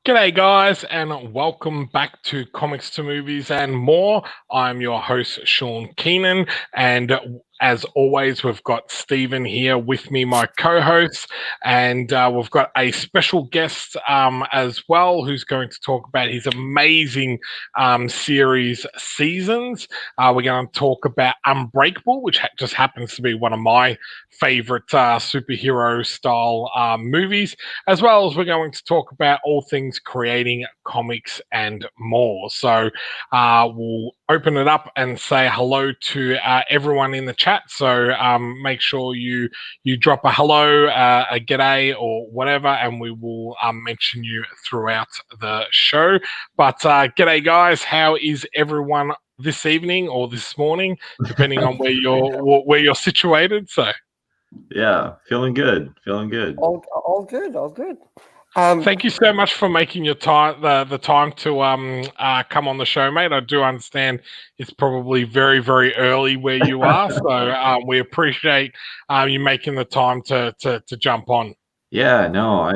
G'day, guys, and welcome back to Comics to Movies and More. I'm your host, Sean Keenan, and as always, we've got Stephen here with me, my co-host, and we've got a special guest as well who's going to talk about his amazing series Seasons. We're going to talk about Unbreakable, which just happens to be one of my favorite superhero style movies, as well as we're going to talk about all things creating comics and more. So we'll open it up and say hello to everyone in the chat. So make sure you drop a hello, a g'day, or whatever, and we will mention you throughout the show. But g'day, guys. How is everyone this evening or this morning, depending on where you're situated? So. Yeah, feeling good. All good. Thank you so much for making your time the time to come on the show, mate. I do understand it's probably very, very early where you are, so we appreciate you making the time to jump on. Yeah, no,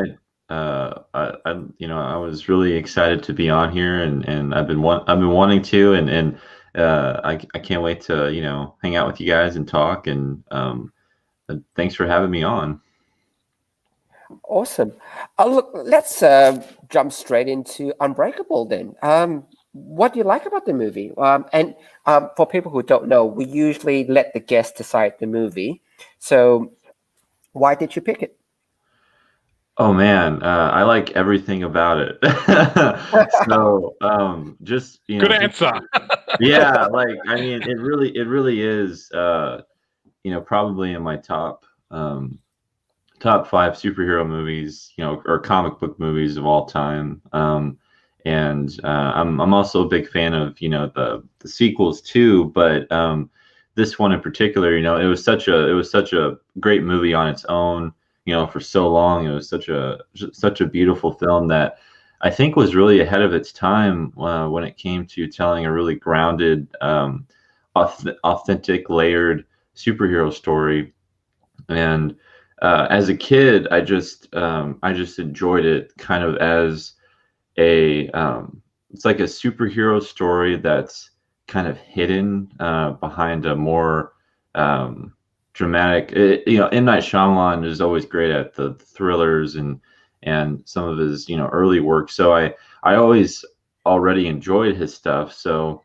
I was really excited to be on here, and I've been wanting to, and I can't wait to hang out with you guys and talk, and thanks for having me on. Awesome. Look, let's jump straight into Unbreakable then. What do you like about the movie? And for people who don't know, we usually let the guest decide the movie. So why did you pick it? Oh man, I like everything about it. So just good answer. Yeah, it really is probably in my top 5 superhero movies, or comic book movies of all time. And I'm also a big fan of the sequels too, but this one in particular, it was such a great movie on its own, for so long. It was such a beautiful film that I think was really ahead of its time when it came to telling a really grounded, authentic, layered superhero story. And as a kid, I just enjoyed it kind of as it's like a superhero story that's kind of hidden behind a more dramatic. M. Night Shyamalan is always great at the thrillers and some of his early work. So I always already enjoyed his stuff. So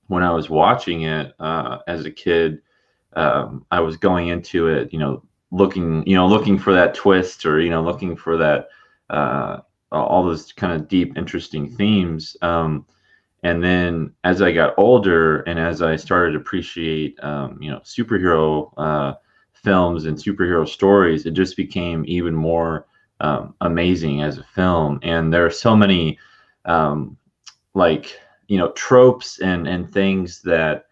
when I was watching it as a kid, I was going into it, looking for that twist, or looking for that all those kind of deep, interesting themes. And then as I got older and as I started to appreciate superhero films and superhero stories, it just became even more amazing as a film. And there are so many tropes and things that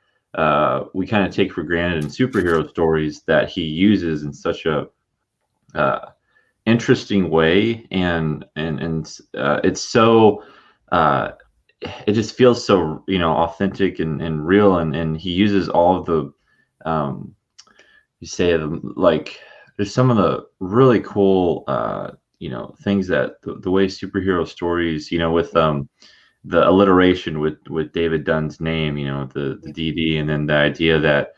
we kind of take for granted in superhero stories that he uses in such a interesting way, and it's so it just feels so authentic and real, and he uses all of the there's some of the really cool things that the way superhero stories with the alliteration with David Dunn's name, the DD, and then the idea that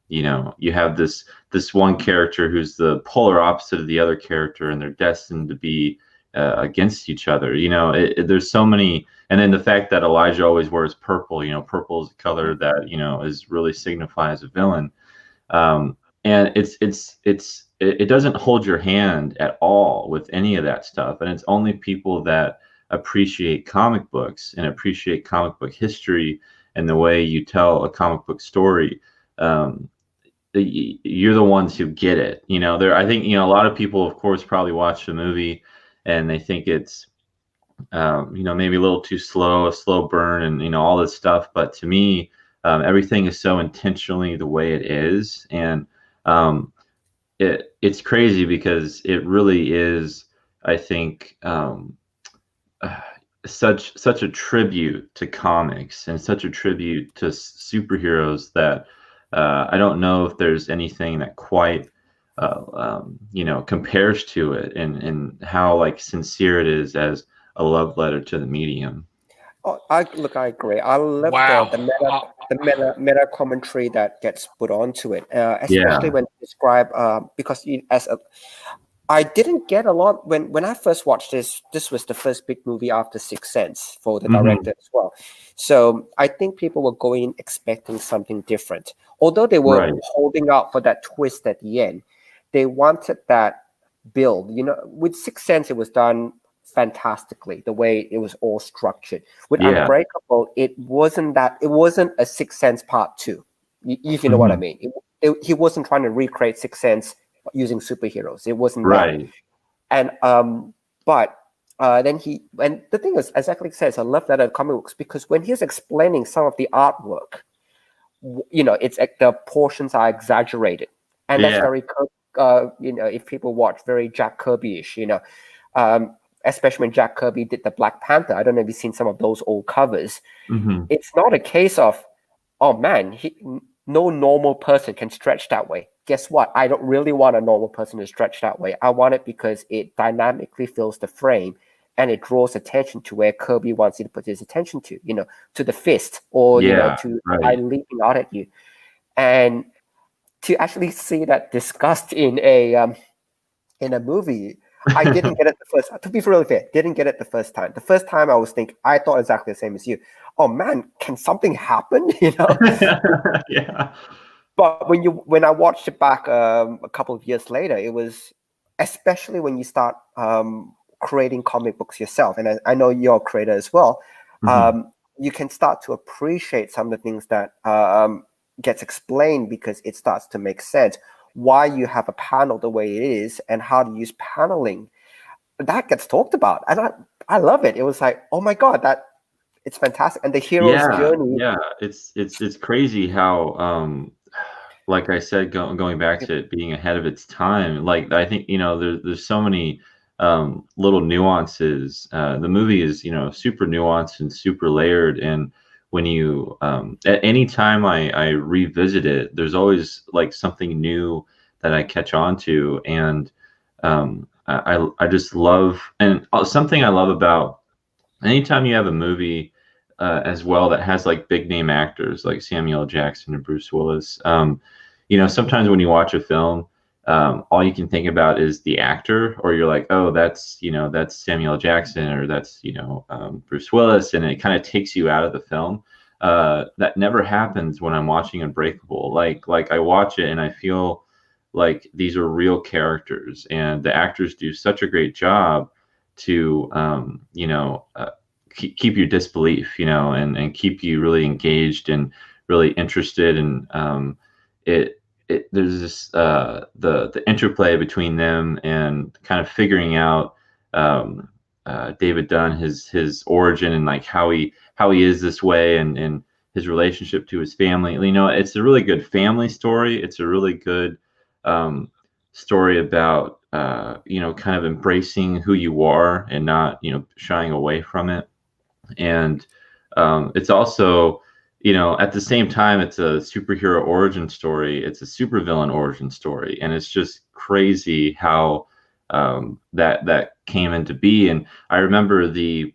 you have this one character who's the polar opposite of the other character, and they're destined to be against each other. There's so many, and then the fact that Elijah always wears purple. Purple is a color that is really signifies a villain, and it doesn't hold your hand at all with any of that stuff, and it's only people that appreciate comic books and appreciate comic book history and the way you tell a comic book story. You're the ones who get it. I think a lot of people, of course, probably watch the movie and they think it's maybe a little too slow, a slow burn, and all this stuff. But to me, everything is so intentionally the way it is, and it's crazy because it really is, I think, such a tribute to comics and such a tribute to superheroes that I don't know if there's anything that quite compares to it, and how sincere it is as a love letter to the medium. Oh, I agree. I love Wow. the meta commentary that gets put onto it, especially Yeah. when you describe because I didn't get a lot when I first watched this. This was the first big movie after Sixth Sense for the director as well. So I think people were going expecting something different. Although they were Right. holding out for that twist at the end, they wanted that build. With Sixth Sense, it was done fantastically the way it was all structured. With Yeah. Unbreakable, it wasn't a Sixth Sense part 2, if you know what I mean. He wasn't trying to recreate Sixth Sense using superheroes. It wasn't Right. that. And but then and the thing is, as Alex says, I love that in comic books, because when he's explaining some of the artwork, it's the portions are exaggerated, and that's very if people watch, very Jack Kirby-ish, especially when Jack Kirby did the Black Panther. I don't know if you've seen some of those old covers. It's not a case of, oh man, no normal person can stretch that way. Guess what? I don't really want a normal person to stretch that way. I want it because it dynamically fills the frame and it draws attention to where Kirby wants you to put his attention to, to the fist, or, to eye leaping out at you. And to actually see that discussed in a movie, I didn't get it the first. To be really fair, didn't get it the first time. The first time I thought exactly the same as you. Oh man, can something happen? Yeah. But when I watched it back a couple of years later, it was, especially when you start creating comic books yourself, and I know you're a creator as well. You can start to appreciate some of the things that gets explained, because it starts to make sense why you have a panel the way it is and how to use paneling. That gets talked about, and I love it. It was like, oh my god, it's fantastic. And the hero's journey. Yeah, it's crazy how like I said, going back to it being ahead of its time. Like, I think there's so many little nuances. The movie is super nuanced and super layered, and when you at any time I revisit it, there's always like something new that I catch on to. And I just love, and something I love about anytime you have a movie as well that has like big name actors like Samuel L. Jackson and Bruce Willis. Sometimes when you watch a film, all you can think about is the actor, or you're like, oh, that's Samuel L. Jackson, or that's Bruce Willis, and it kind of takes you out of the film. That never happens when I'm watching Unbreakable. Like I watch it and I feel like these are real characters, and the actors do such a great job to keep your disbelief, and keep you really engaged and really interested. And there's this the interplay between them, and kind of figuring out David Dunn, his origin, and like how he is this way, and his relationship to his family. It's a really good family story. It's a really good story about kind of embracing who you are and not shying away from it. And it's also, at the same time, it's a superhero origin story. It's a supervillain origin story, and it's just crazy how that came into be. And I remember the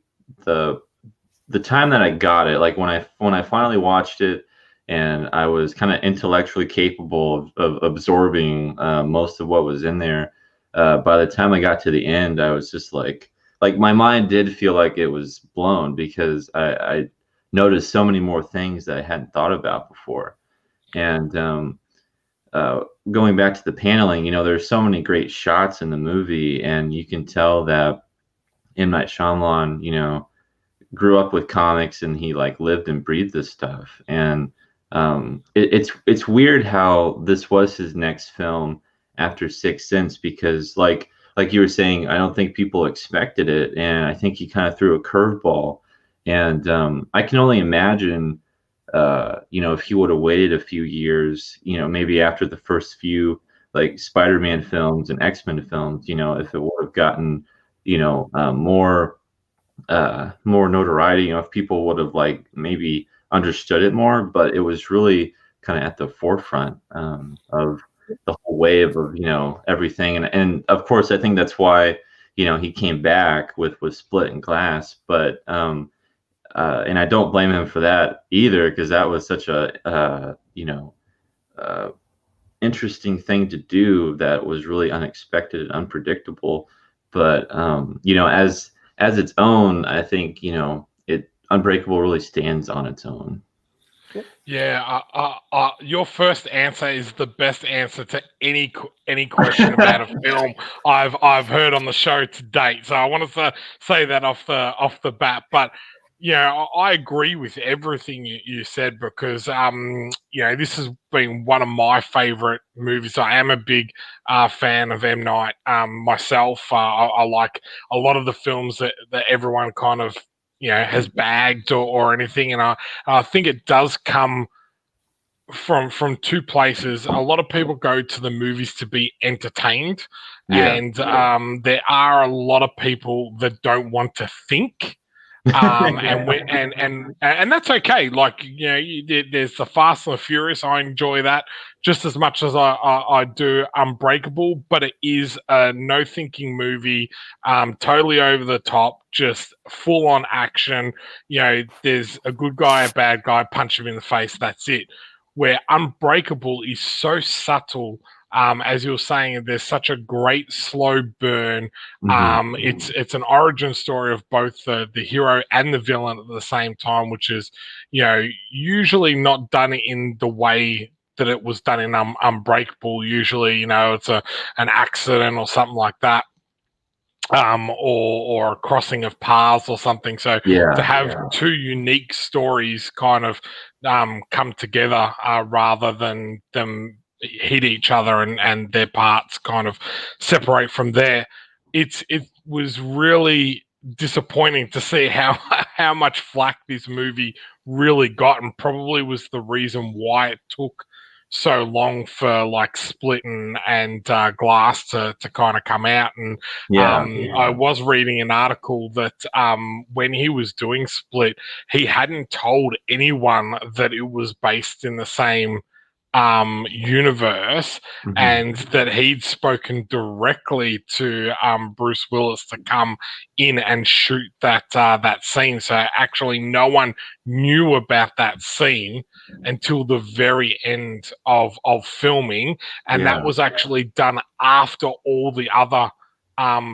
time that I got it, like when I finally watched it, and I was kind of intellectually capable of absorbing most of what was in there. By the time I got to the end, I was just like my mind did feel like it was blown, because I noticed so many more things that I hadn't thought about before. And going back to the paneling, there's so many great shots in the movie, and you can tell that M. Night Shyamalan, grew up with comics, and he like lived and breathed this stuff. And it's weird how this was his next film after Sixth Sense, because like you were saying, I don't think people expected it, and I think he kind of threw a curveball. And I can only imagine, if he would have waited a few years, maybe after the first few like Spider-Man films and X-Men films, if it would have gotten, more notoriety, if people would have like maybe understood it more. But it was really kind of at the forefront of the whole wave of everything. And of course, I think that's why he came back with Split and Glass, but and I don't blame him for that either, because that was such a interesting thing to do that was really unexpected and unpredictable. But as its own, I think Unbreakable really stands on its own. Yeah, your first answer is the best answer to any question about a film I've heard on the show to date. So I wanted to say that off the bat. But I agree with everything you said, because this has been one of my favorite movies. I am a big fan of M. Night myself. I like a lot of the films that everyone kind of has bagged or anything, and I think it does come from two places. A lot of people go to the movies to be entertained, and there are a lot of people that don't want to think. And that's okay. Like, there's the Fast and the Furious. I enjoy that just as much as I do Unbreakable, but it is a no thinking movie, totally over the top, just full on action. There's a good guy, a bad guy, punch him in the face, that's it. Where Unbreakable is so subtle. As you were saying, there's such a great slow burn. It's an origin story of both the hero and the villain at the same time, which is usually not done in the way that it was done in Unbreakable. Usually, it's an accident or something like that, or a crossing of paths or something. So to have two unique stories kind of come together rather than them hit each other and their parts kind of separate from there, it was really disappointing to see how much flack this movie really got, and probably was the reason why it took so long for like Split and Glass to kind of come out. And I was reading an article that when he was doing Split, he hadn't told anyone that it was based in the same universe, and that he'd spoken directly to Bruce Willis to come in and shoot that scene. So actually no one knew about that scene until the very end of filming, and that was actually done after all the other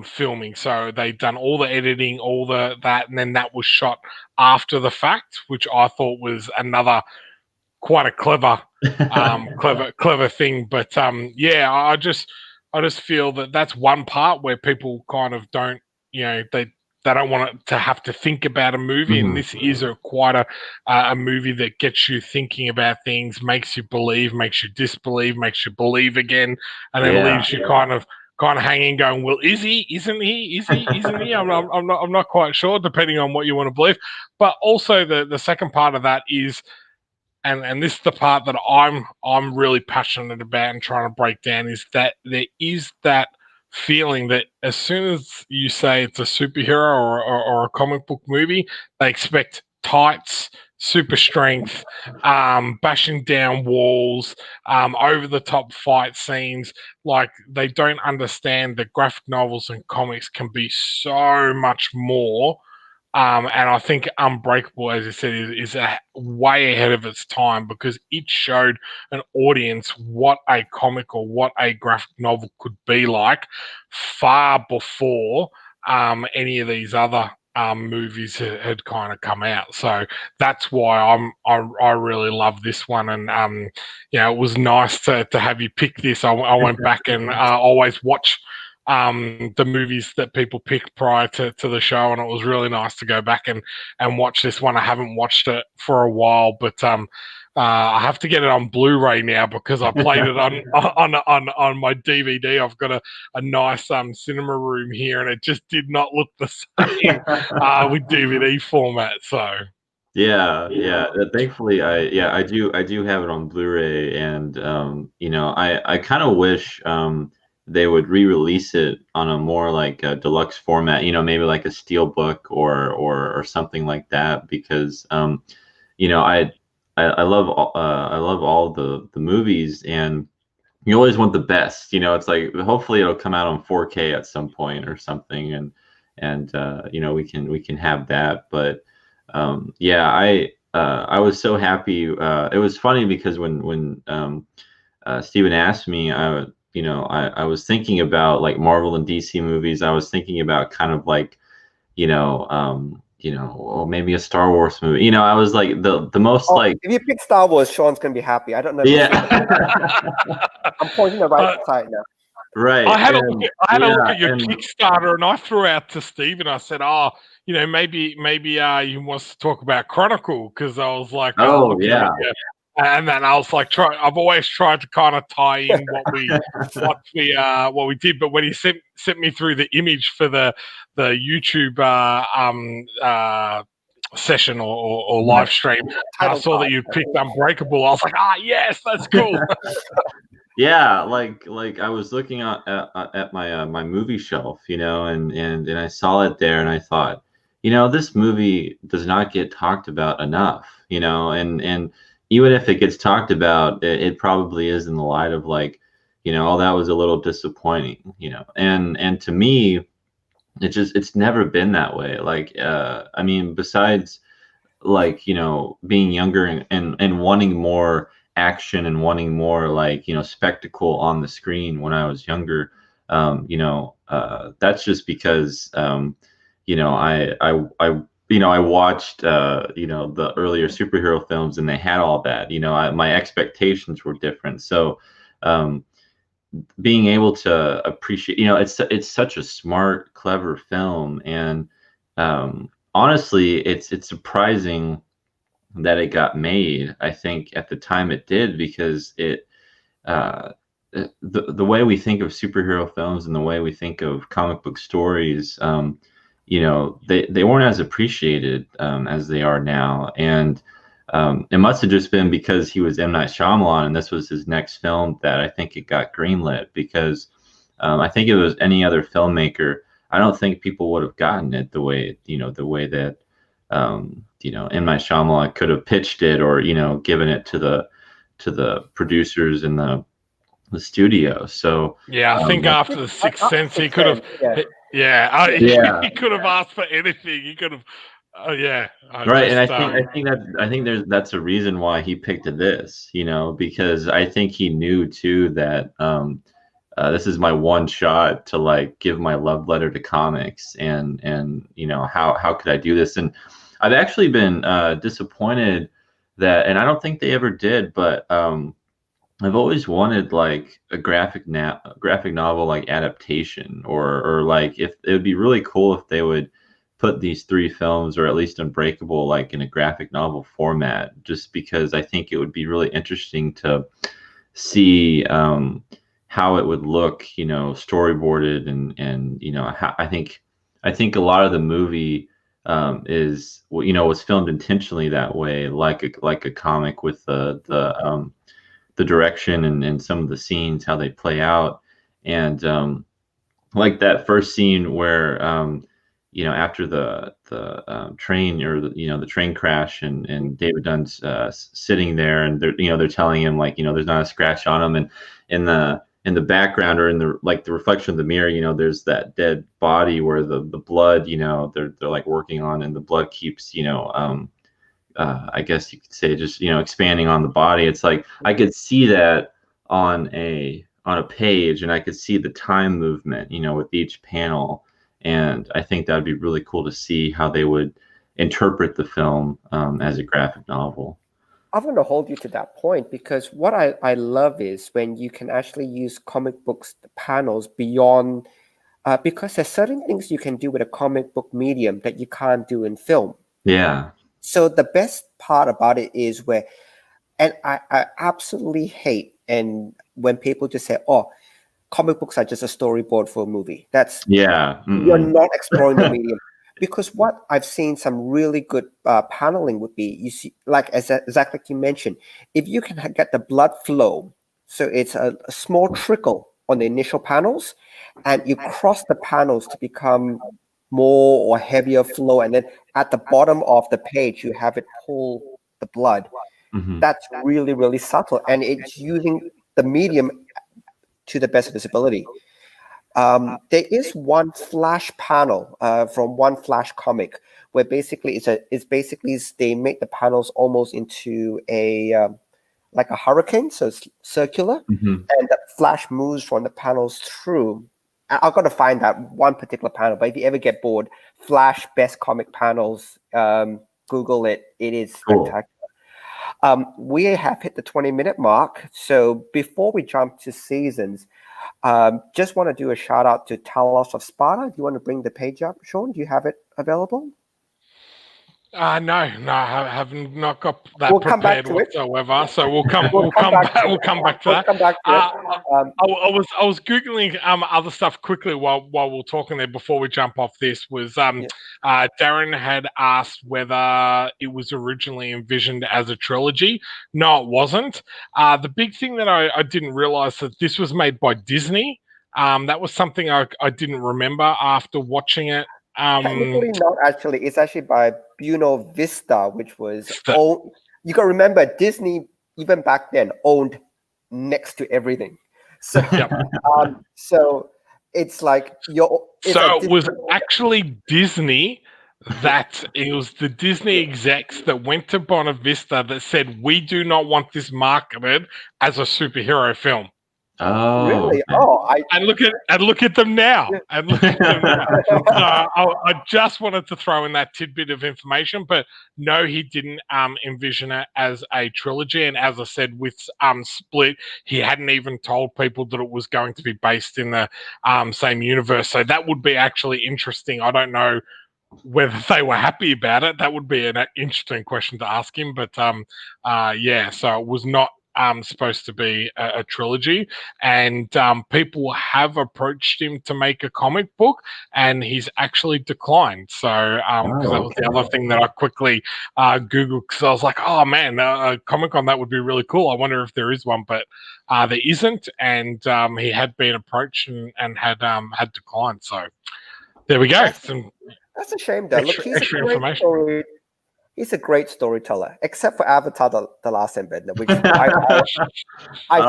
filming. So they'd done all the editing, all that, and then that was shot after the fact, which I thought was another quite a clever thing. But I just feel that that's one part where people kind of don't, they don't want to have to think about a movie, and this is quite a movie that gets you thinking about things, makes you believe, makes you disbelieve, makes you believe again, and then leaves you kind of hanging, going, well, is he? Isn't he? Is he? Isn't he? I'm not quite sure, depending on what you want to believe. But also the second part of that is, and this is the part that I'm really passionate about and trying to break down, is that there is that feeling that as soon as you say it's a superhero or a comic book movie, they expect tights, super strength, bashing down walls, over the top fight scenes. Like, they don't understand that graphic novels and comics can be so much more. And I think Unbreakable, as I said, is way ahead of its time, because it showed an audience what a comic or what a graphic novel could be like far before any of these other movies had kind of come out. So that's why I really love this one, and it was nice to have you pick this. I went back and always watch the movies that people pick prior to the show, and it was really nice to go back and watch this one. I haven't watched it for a while, but I have to get it on Blu-ray now, because I played it on my DVD. I've got a nice cinema room here, and it just did not look the same with DVD format. So thankfully I do have it on Blu-ray, and I kind of wish they would re-release it on a more like a deluxe format, maybe like a steelbook or something like that, because I love all the movies, and you always want the best. It's like hopefully it'll come out on 4K at some point or something, and we can have that. But yeah, I was so happy. It was funny because when Steven asked me, I was thinking about like Marvel and DC movies. I was thinking about kind of like, or maybe a Star Wars movie. I was like the most like. If you pick Star Wars, Sean's gonna be happy. I don't know. I'm pointing the right side now. Right. I had a look at your Kickstarter, and I threw out to Steve, and I said, maybe he wants to talk about Chronicle, because I was like, yeah. And then I was like, I've always tried to kind of tie in what we did, but when he sent me through the image for the YouTube session or live stream, I saw that you picked Unbreakable. I was like, yes, that's cool. Yeah, like I was looking at my movie shelf, and I saw it there, and I thought, this movie does not get talked about enough, and even if it gets talked about, it probably is in the light of like, that was a little disappointing, and to me, it's never been that way. Like, I mean, besides like, being younger and wanting more action and wanting more like, spectacle on the screen when I was younger, that's just because, I watched, the earlier superhero films, and they had all that. My expectations were different. So, being able to appreciate, it's such a smart, clever film, and honestly, it's surprising that it got made. I think at the time it did, because the way we think of superhero films and the way we think of comic book stories, they weren't as appreciated as they are now. And it must have just been because he was M. Night Shyamalan, and this was his next film, that I think it got greenlit. Because I think if it was any other filmmaker, I don't think people would have gotten it the way that M. Night Shyamalan could have pitched it, or given it to the producers in the studio. So yeah, I think after The Sixth Sense, he could have. He could have asked for anything. He could have. Right, and I think that's a reason why he picked this. Because I think he knew too that this is my one shot to like give my love letter to comics, and how could I do this? And I've actually been disappointed that, and I don't think they ever did, but I've always wanted like a graphic novel like adaptation, or like, if it would be really cool if they would put these 3 films, or at least Unbreakable, like in a graphic novel format, just because I think it would be really interesting to see how it would look, storyboarded, and how I think a lot of the movie was filmed intentionally that way, like a comic, with the direction and some of the scenes, how they play out. And like that first scene where after the train, or the train crash, and David Dunn's sitting there, and they're telling him like, there's not a scratch on him, and in the background, or in the reflection of the mirror, there's that dead body where the blood, they're like working on, and the blood keeps I guess you could say, just expanding on the body. It's like I could see that on a page, and I could see the time movement, with each panel. And I think that would be really cool to see how they would interpret the film as a graphic novel. I'm going to hold you to that point, because what I love is when you can actually use comic books panels beyond, because there's certain things you can do with a comic book medium that you can't do in film. Yeah. So the best part about it is where, and I absolutely hate, and when people just say, comic books are just a storyboard for a movie. That's, you're not exploring the medium. Because what I've seen some really good paneling would be, you see, like exactly like you mentioned, if you can get the blood flow, so it's a small trickle on the initial panels, and you cross the panels to become more or heavier flow, and then at the bottom of the page you have it pull the blood. That's really, really subtle, and it's using the medium to the best of his ability. There is one Flash panel from one Flash comic where basically they make the panels almost into a like a hurricane, so it's circular, and the Flash moves from the panels through. I've got to find that one particular panel, but if you ever get bored, Flash best comic panels, Google it. It is spectacular. We have hit the 20-minute mark, so before we jump to seasons, just want to do a shout out to Talos of Sparta. Do you want to bring the page up, Sean? Do you have it available? No, I have not got that We'll come back prepared to it. whatsoever. So we'll come back to that. Come back to it. I was googling other stuff quickly while we're talking there before we jump off this. Was Darren had asked whether it was originally envisioned as a trilogy. No, it wasn't. The big thing that I didn't realize that this was made by Disney. That was something I didn't remember after watching it. Technically not actually. It's actually by Buena Vista, which was owned. You got to remember, Disney even back then owned next to everything. So, so it's like it was actually Disney that it was the Disney execs that went to Buena Vista that said, we do not want this marketed as a superhero film. Oh, really? okay. And look at them now. And look at them now. So I just wanted to throw in that tidbit of information, but no, he didn't envision it as a trilogy. And as I said, with Split, he hadn't even told people that it was going to be based in the same universe. So that would be actually interesting. I don't know whether they were happy about it. That would be an interesting question to ask him. But so it was not supposed to be a trilogy, and people have approached him to make a comic book, and he's actually declined. So because that was the other thing that I quickly googled, because I was like, oh man, a comic on that would be really cool. I wonder if there is one, but there isn't, and he had been approached and had declined. So there we go. That's a shame, though. Look, extra information. He's a great storyteller, except for Avatar: The Last Airbender, which I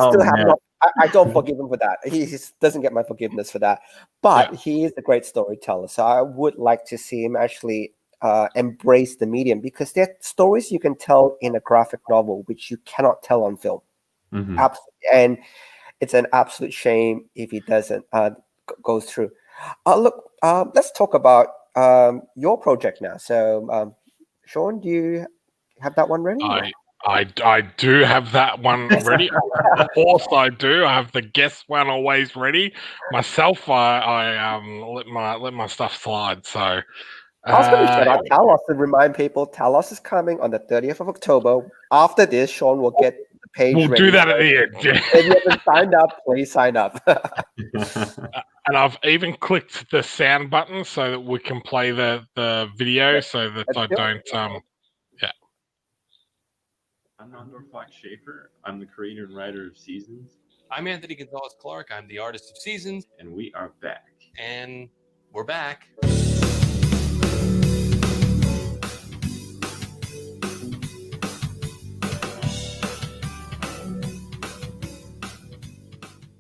still have not. I don't forgive him for that. He doesn't get my forgiveness for that. But he is a great storyteller, so I would like to see him actually embrace the medium, because there are stories you can tell in a graphic novel which you cannot tell on film. And it's an absolute shame if he doesn't goes through. Look, let's talk about your project now. So. Sean, do you have that one ready? I do have that one ready. Of course I do. I have the guest one always ready. Myself, I let my stuff slide. So I was going to shout out Talos and remind people Talos is coming on the 30th of October. After this, Sean will get the page ready. We'll do that at the end. If you haven't signed up, please sign up. And I've even clicked the sound button so that we can play the video, so that I don't. I'm Nandor Shaffer. I'm the creator and writer of Seasons. I'm Anthony Gonzalez-Clark. I'm the artist of Seasons. And we are back. And we're back.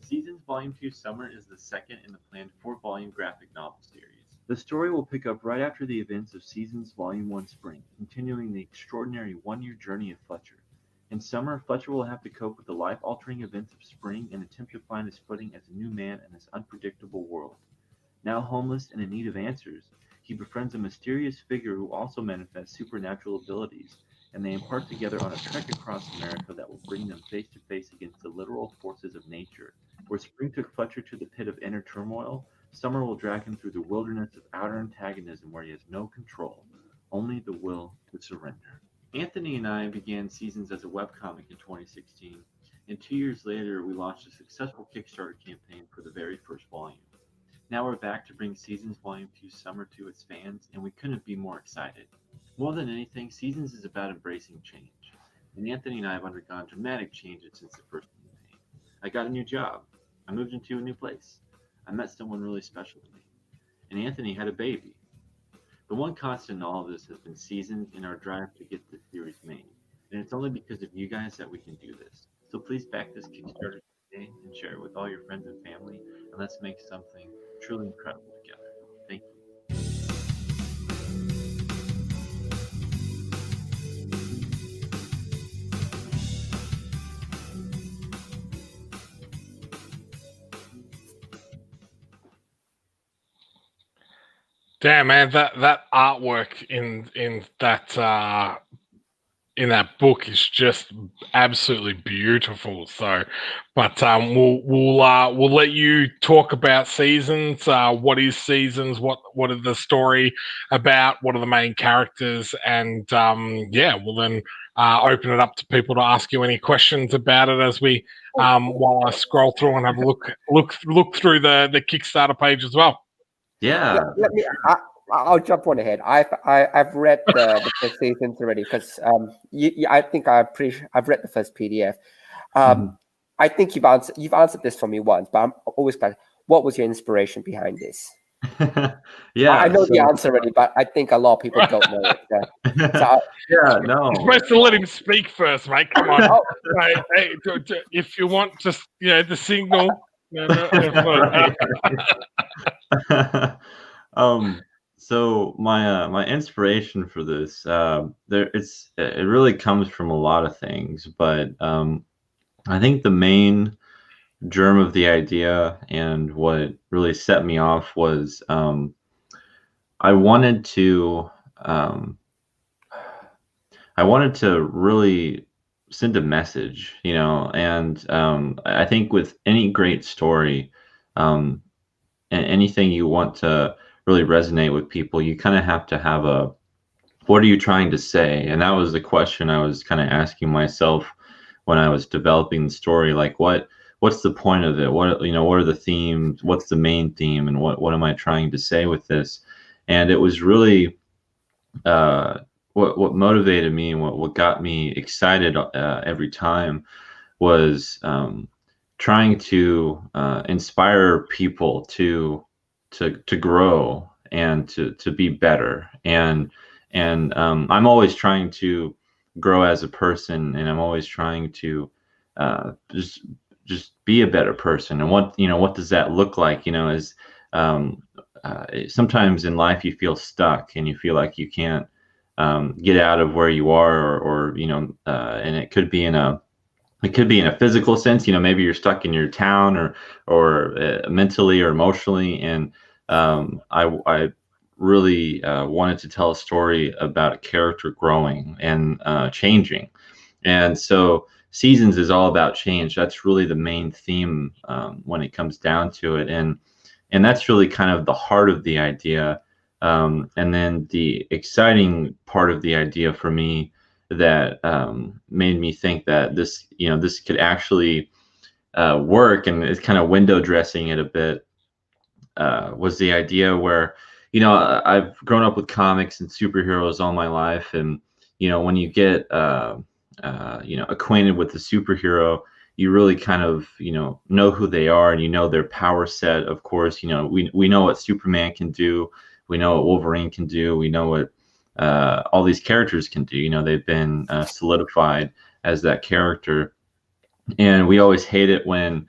Seasons Volume 2 Summer is the second in the planned 4-volume graphic novel series. The story will pick up right after the events of Seasons Volume 1 Spring, continuing the extraordinary one-year journey of Fletcher. In summer, Fletcher will have to cope with the life-altering events of spring and attempt to find his footing as a new man in this unpredictable world. Now homeless and in need of answers, he befriends a mysterious figure who also manifests supernatural abilities, and they embark together on a trek across America that will bring them face to face against the literal forces of nature. Where spring took Fletcher to the pit of inner turmoil, summer will drag him through the wilderness of outer antagonism where he has no control, only the will to surrender. Anthony and I began Seasons as a webcomic in 2016, and 2 years later we launched a successful Kickstarter campaign for the very first volume. Now we're back to bring Seasons Volume 2 Summer to its fans, and we couldn't be more excited. More than anything, Seasons is about embracing change, and Anthony and I have undergone dramatic changes since the first campaign. I got a new job. I moved into a new place. I met someone really special to me. And Anthony had a baby. The one constant in all of this has been Seasons and our drive to get this series made. And it's only because of you guys that we can do this. So please back this Kickstarter today and and share it with all your friends and family, and let's make something truly incredible together. Thank you. Damn, man, that artwork in that book is just absolutely beautiful. So, but we'll let you talk about Seasons. What is Seasons? What is the story about? What are the main characters? And we'll then open it up to people to ask you any questions about it as we while I scroll through and have a look through the Kickstarter page as well. Yeah. I'll jump on ahead. I've read the first seasons already because I think I've read the first PDF. I think you've answered this for me once, but I'm always like, what was your inspiration behind this? Yeah, I know the answer already, but I think a lot of people don't know it. No. You're supposed to let him speak first, mate. Come on. Hey, if you want, just the signal. So my inspiration for this, it really comes from a lot of things, but I think the main germ of the idea and what really set me off was I wanted to really send a message, and I think with any great story, and anything you want to really resonate with people, you kind of have to have what are you trying to say? And that was the question I was kind of asking myself when I was developing the story. Like, what's the point of it? What are the themes? What's the main theme? And what am I trying to say with this? And it was really what motivated me and what got me excited every time was trying to inspire people to grow and to be better. And I'm always trying to grow as a person, and I'm always trying to just be a better person. And what does that look like? Is sometimes in life you feel stuck and you feel like you can't get out of where you are, or and it could be in a physical sense. Maybe you're stuck in your town or mentally or emotionally. And I really wanted to tell a story about a character growing and changing. And so Seasons is all about change. That's really the main theme when it comes down to it. And that's really kind of the heart of the idea. And then the exciting part of the idea for me that made me think that this could actually work, and it's kind of window dressing it a bit, was the idea where, I've grown up with comics and superheroes all my life. And, when you get, acquainted with the superhero, you really kind of, know who they are, and their power set. Of course, we know what Superman can do. We know what Wolverine can do. We know what all these characters can do. They've been solidified as that character. And we always hate it when,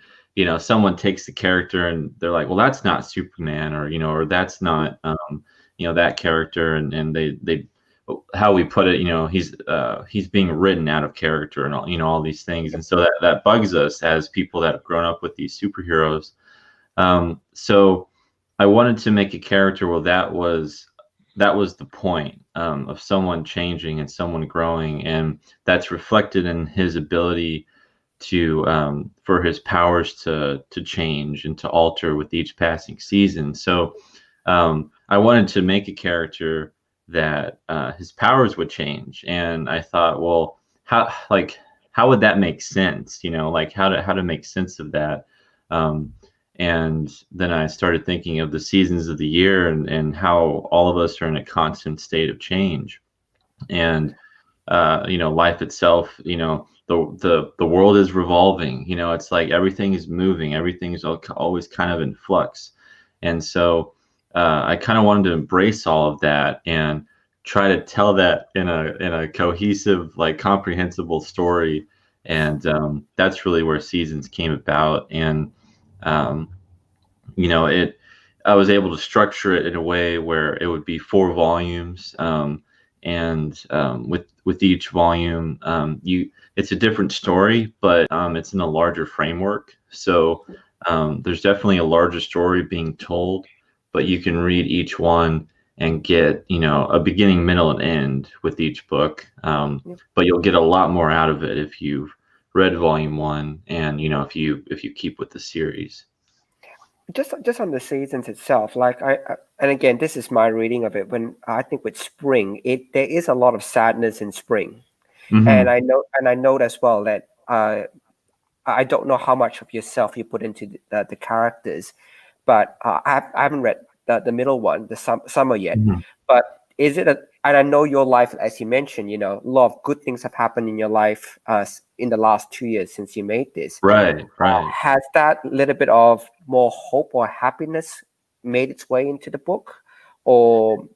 someone takes the character and they're like, well, that's not Superman, or that's not, that character. And they how we put it, he's being written out of character, and all these things. And so that bugs us as people that have grown up with these superheroes. So I wanted to make a character where that was the point of someone changing and someone growing, and that's reflected in his ability to for his powers to change and to alter with each passing season. So I wanted to make a character that his powers would change, and I thought, well, how would that make sense? How to make sense of that. And then I started thinking of the seasons of the year and how all of us are in a constant state of change. And, life itself, the world is revolving, it's like everything is moving. Everything is always kind of in flux. And so I kind of wanted to embrace all of that and try to tell that in a cohesive, comprehensible story. and that's really where Seasons came about. And you know, I was able to structure it in a way where it would be 4 volumes, and with each volume, it's a different story, but it's in a larger framework. So there's definitely a larger story being told, but you can read each one and get, you know, a beginning, middle, and end with each book. But you'll get a lot more out of it if you've read volume 1, and you know, if you keep with the series. Just on the seasons itself, like and again, this is my reading of it. When I think with spring, there is a lot of sadness in spring, and I note as well that I don't know how much of yourself you put into the characters, but I haven't read the middle one, the summer yet. But is it and I know your life, as you mentioned, you know, a lot of good things have happened in your life in the last 2 years since you made this. Right. Has that little bit of more hope or happiness made its way into the book? Or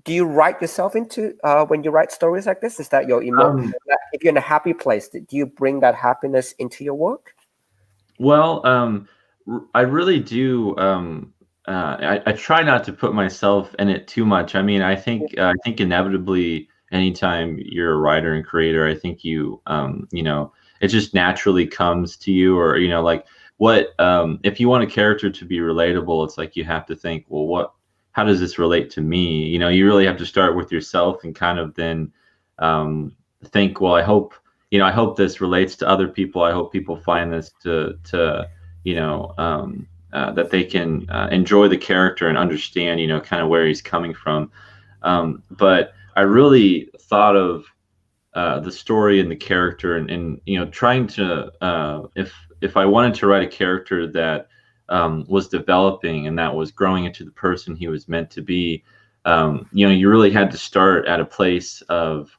do you write yourself into, when you write stories like this, is that your emotion? If you're in a happy place, do you bring that happiness into your work? Well, I really do. I try not to put myself in it too much. I mean, I think inevitably, anytime you're a writer and creator, I think you know, it just naturally comes to you. Or, you know, like what if you want a character to be relatable, it's like you have to think, well, how does this relate to me? You know, you really have to start with yourself and kind of then think, well, I hope this relates to other people. I hope people find this to you know, that they can enjoy the character and understand, you know, kind of where he's coming from. But I really thought of the story and the character, and you know, trying to if I wanted to write a character that was developing and that was growing into the person he was meant to be, you know, you really had to start at a place of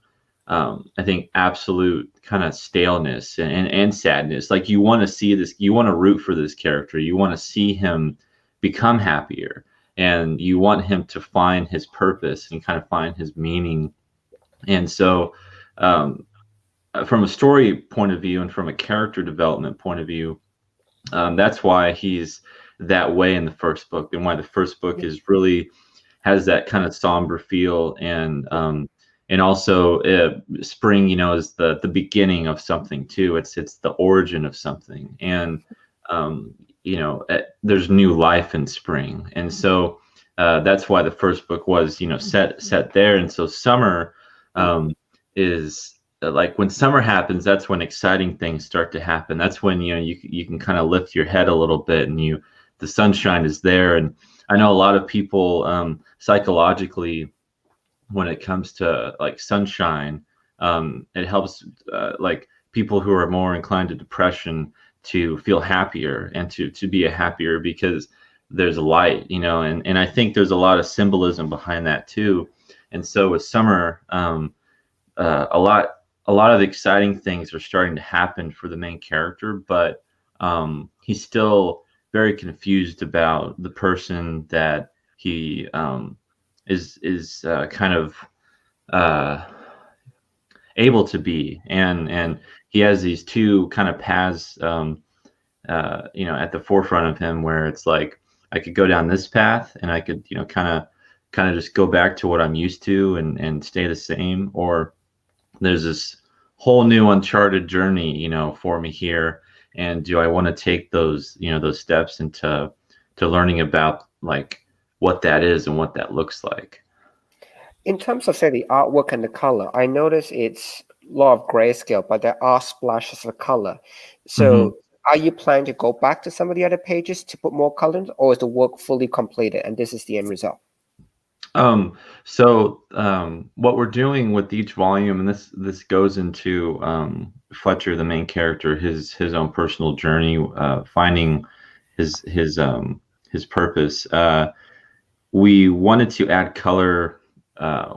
I think absolute kind of staleness and sadness. Like, you want to see this, you want to root for this character, you want to see him become happier, and you want him to find his purpose and kind of find his meaning. And so from a story point of view and from a character development point of view, that's why he's that way in the first book, and why the first book is really has that kind of somber feel. And also spring, you know, is the beginning of something too. It's the origin of something. And you know, there's new life in spring. And so that's why the first book was, you know, set there. And so summer is like, when summer happens, that's when exciting things start to happen. That's when, you know, you can kind of lift your head a little bit, and the sunshine is there. And I know a lot of people psychologically, when it comes to like sunshine, it helps like people who are more inclined to depression to feel happier and to be happier, because there's a light, you know, and I think there's a lot of symbolism behind that too. And so with summer, a lot of exciting things are starting to happen for the main character, but he's still very confused about the person that he is kind of able to be, and he has these two kind of paths, you know, at the forefront of him, where it's like, I could go down this path, and I could, you know, kind of just go back to what I'm used to and stay the same, or there's this whole new uncharted journey, you know, for me here, and do I want to take those, you know, those steps into learning about like what that is and what that looks like. In terms of, say, the artwork and the color, I notice it's a lot of grayscale, but there are splashes of color. So are you planning to go back to some of the other pages to put more color, or is the work fully completed and this is the end result? So what we're doing with each volume, and this goes into Fletcher, the main character, his own personal journey, finding his purpose. We wanted to add color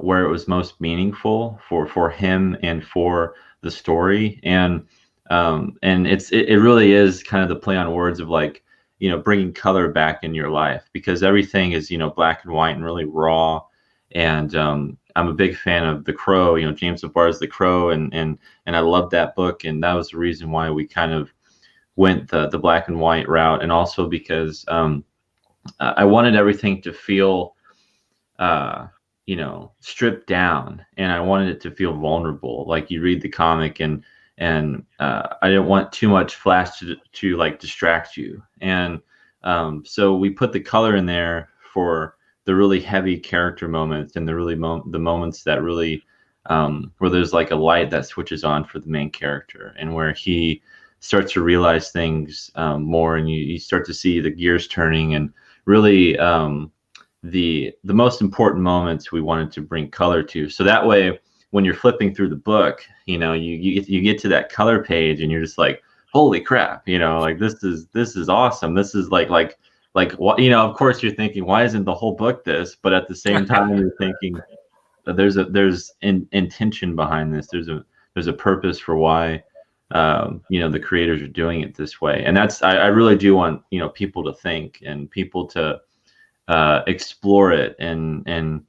where it was most meaningful for him and for the story, and it really is kind of the play on words of, like, you know, bringing color back in your life, because everything is, you know, black and white and really raw, and I'm a big fan of The Crow, James LeBar's The Crow, and I love that book, and that was the reason why we kind of went the black and white route, and also because I wanted everything to feel stripped down, and I wanted it to feel vulnerable. Like you read the comic, and I didn't want too much flash to like distract you, and so we put the color in there for the really heavy character moments, and the really the moments that really where there's like a light that switches on for the main character, and where he starts to realize things more, and you start to see the gears turning, and really the most important moments we wanted to bring color to. So that way, when you're flipping through the book, you get to that color page, and you're just like, holy crap, like this is awesome. This is like what, of course you're thinking, why isn't the whole book this? But at the same time, you're thinking there's intention behind this. There's a purpose for why the creators are doing it this way. And that's, I really do want people to think, and people to explore it, and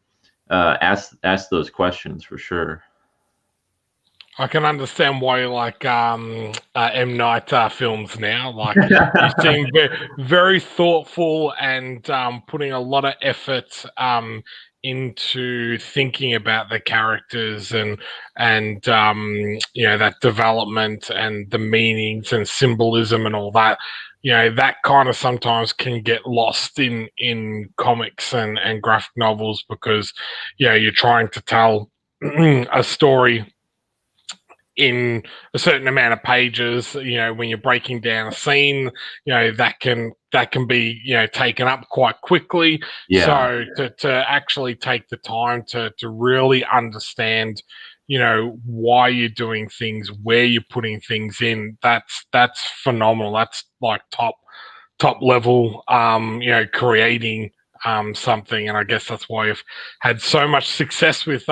ask those questions for sure. I can understand why you like M. Night films now. Like, you seem very thoughtful, and putting a lot of effort into thinking about the characters, and that development, and the meanings and symbolism and all that. That kind of sometimes can get lost in comics and graphic novels, because you're trying to tell a story in a certain amount of pages. When you're breaking down a scene, that can be taken up quite quickly. Yeah. So to actually take the time to really understand why you're doing things, where you're putting things in, that's phenomenal. That's like top level creating something. And I guess that's why I've had so much success with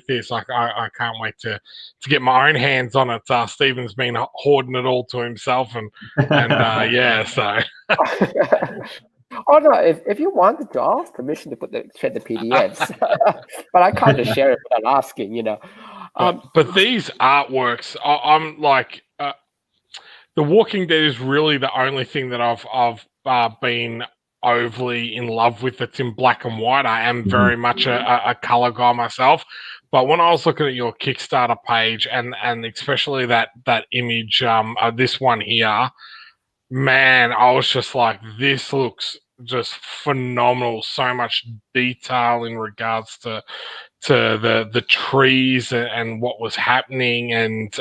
this. Like, I can't wait to get my own hands on it. Stephen's been hoarding it all to himself, and yeah, so Oh no! If you wanted to ask permission to share the PDFs, but I can't just share it without asking. But these artworks, I'm like, The Walking Dead is really the only thing that I've been overly in love with that's in black and white. I am very much a color guy myself, but when I was looking at your Kickstarter page, and especially that image, this one here, man, I was just like, this looks just phenomenal. So much detail in regards to the trees and what was happening, and